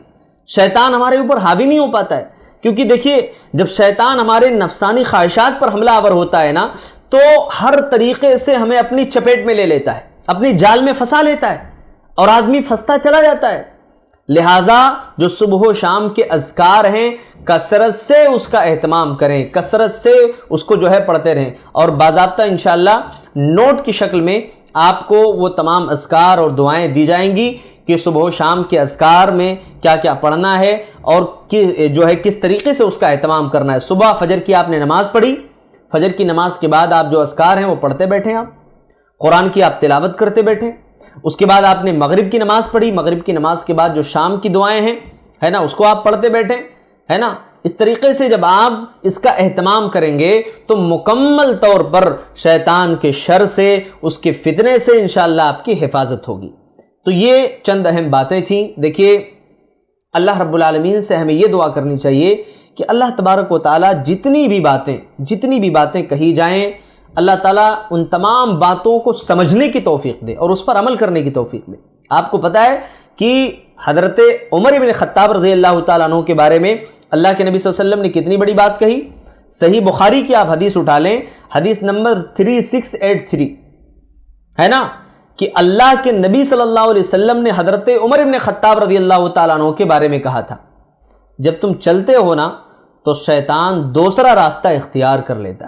شیطان ہمارے اوپر حاوی نہیں ہو پاتا ہے، کیونکہ دیکھیے جب شیطان ہمارے نفسانی خواہشات پر حملہ آور ہوتا ہے نا تو ہر طریقے سے ہمیں اپنی چپیٹ میں لے لیتا ہے، اپنی جال میں پھنسا لیتا ہے اور آدمی پھنستا چلا جاتا ہے. لہٰذا جو صبح و شام کے اذکار ہیں کثرت سے اس کا اہتمام کریں، کثرت سے اس کو جو ہے پڑھتے رہیں، اور باضابطہ انشاءاللہ نوٹ کی شکل میں آپ کو وہ تمام اذکار اور دعائیں دی جائیں گی کہ صبح و شام کے اذکار میں کیا کیا پڑھنا ہے اور جو ہے کس طریقے سے اس کا اہتمام کرنا ہے. صبح فجر کی آپ نے نماز پڑھی، فجر کی نماز کے بعد آپ جو اذکار ہیں وہ پڑھتے بیٹھیں، آپ قرآن کی آپ تلاوت کرتے بیٹھیں. اس کے بعد آپ نے مغرب کی نماز پڑھی، مغرب کی نماز کے بعد جو شام کی دعائیں ہیں ہے نا اس کو آپ پڑھتے بیٹھیں، ہے نا. اس طریقے سے جب آپ اس کا اہتمام کریں گے تو مکمل طور پر شیطان کے شر سے، اس کے فتنے سے انشاءاللہ آپ کی حفاظت ہوگی. تو یہ چند اہم باتیں تھیں. دیکھیے اللہ رب العالمین سے ہمیں یہ دعا کرنی چاہیے کہ اللہ تبارک و تعالیٰ جتنی بھی باتیں کہی جائیں، اللہ تعالیٰ ان تمام باتوں کو سمجھنے کی توفیق دے اور اس پر عمل کرنے کی توفیق دے. آپ کو پتہ ہے کہ حضرت عمر بن خطاب رضی اللہ تعالیٰ عنہ کے بارے میں اللہ کے نبی صلی اللہ علیہ وسلم نے کتنی بڑی بات کہی. صحیح بخاری کی آپ حدیث اٹھا لیں، حدیث نمبر 3683 ہے نا، کہ اللہ کے نبی صلی اللہ علیہ وسلم نے حضرت عمر بن خطاب رضی اللہ تعالیٰ عنہ کے بارے میں کہا تھا جب تم چلتے ہو نا تو شیطان دوسرا راستہ اختیار کر لیتا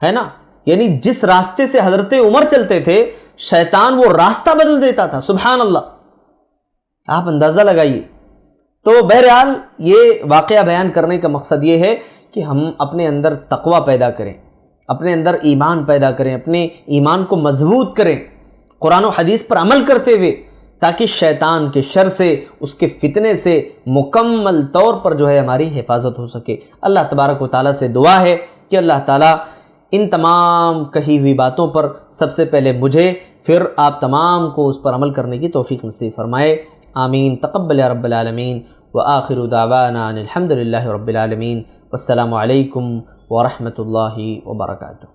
ہے نا. یعنی جس راستے سے حضرت عمر چلتے تھے شیطان وہ راستہ بدل دیتا تھا. سبحان اللہ، آپ اندازہ لگائیے. تو بہرحال یہ واقعہ بیان کرنے کا مقصد یہ ہے کہ ہم اپنے اندر تقوی پیدا کریں، اپنے اندر ایمان پیدا کریں، اپنے ایمان کو مضبوط کریں قرآن و حدیث پر عمل کرتے ہوئے، تاکہ شیطان کے شر سے، اس کے فتنے سے مکمل طور پر جو ہے ہماری حفاظت ہو سکے. اللہ تبارک و تعالیٰ سے دعا ہے کہ اللہ تعالیٰ ان تمام کہی ہوئی باتوں پر سب سے پہلے مجھے، پھر آپ تمام کو اس پر عمل کرنے کی توفیق نصیب فرمائے. آمین. تقبل یا رب العالمین. وآخر دعوانا ان الحمد للہ رب العالمین. والسلام علیکم ورحمۃ اللہ وبرکاتہ.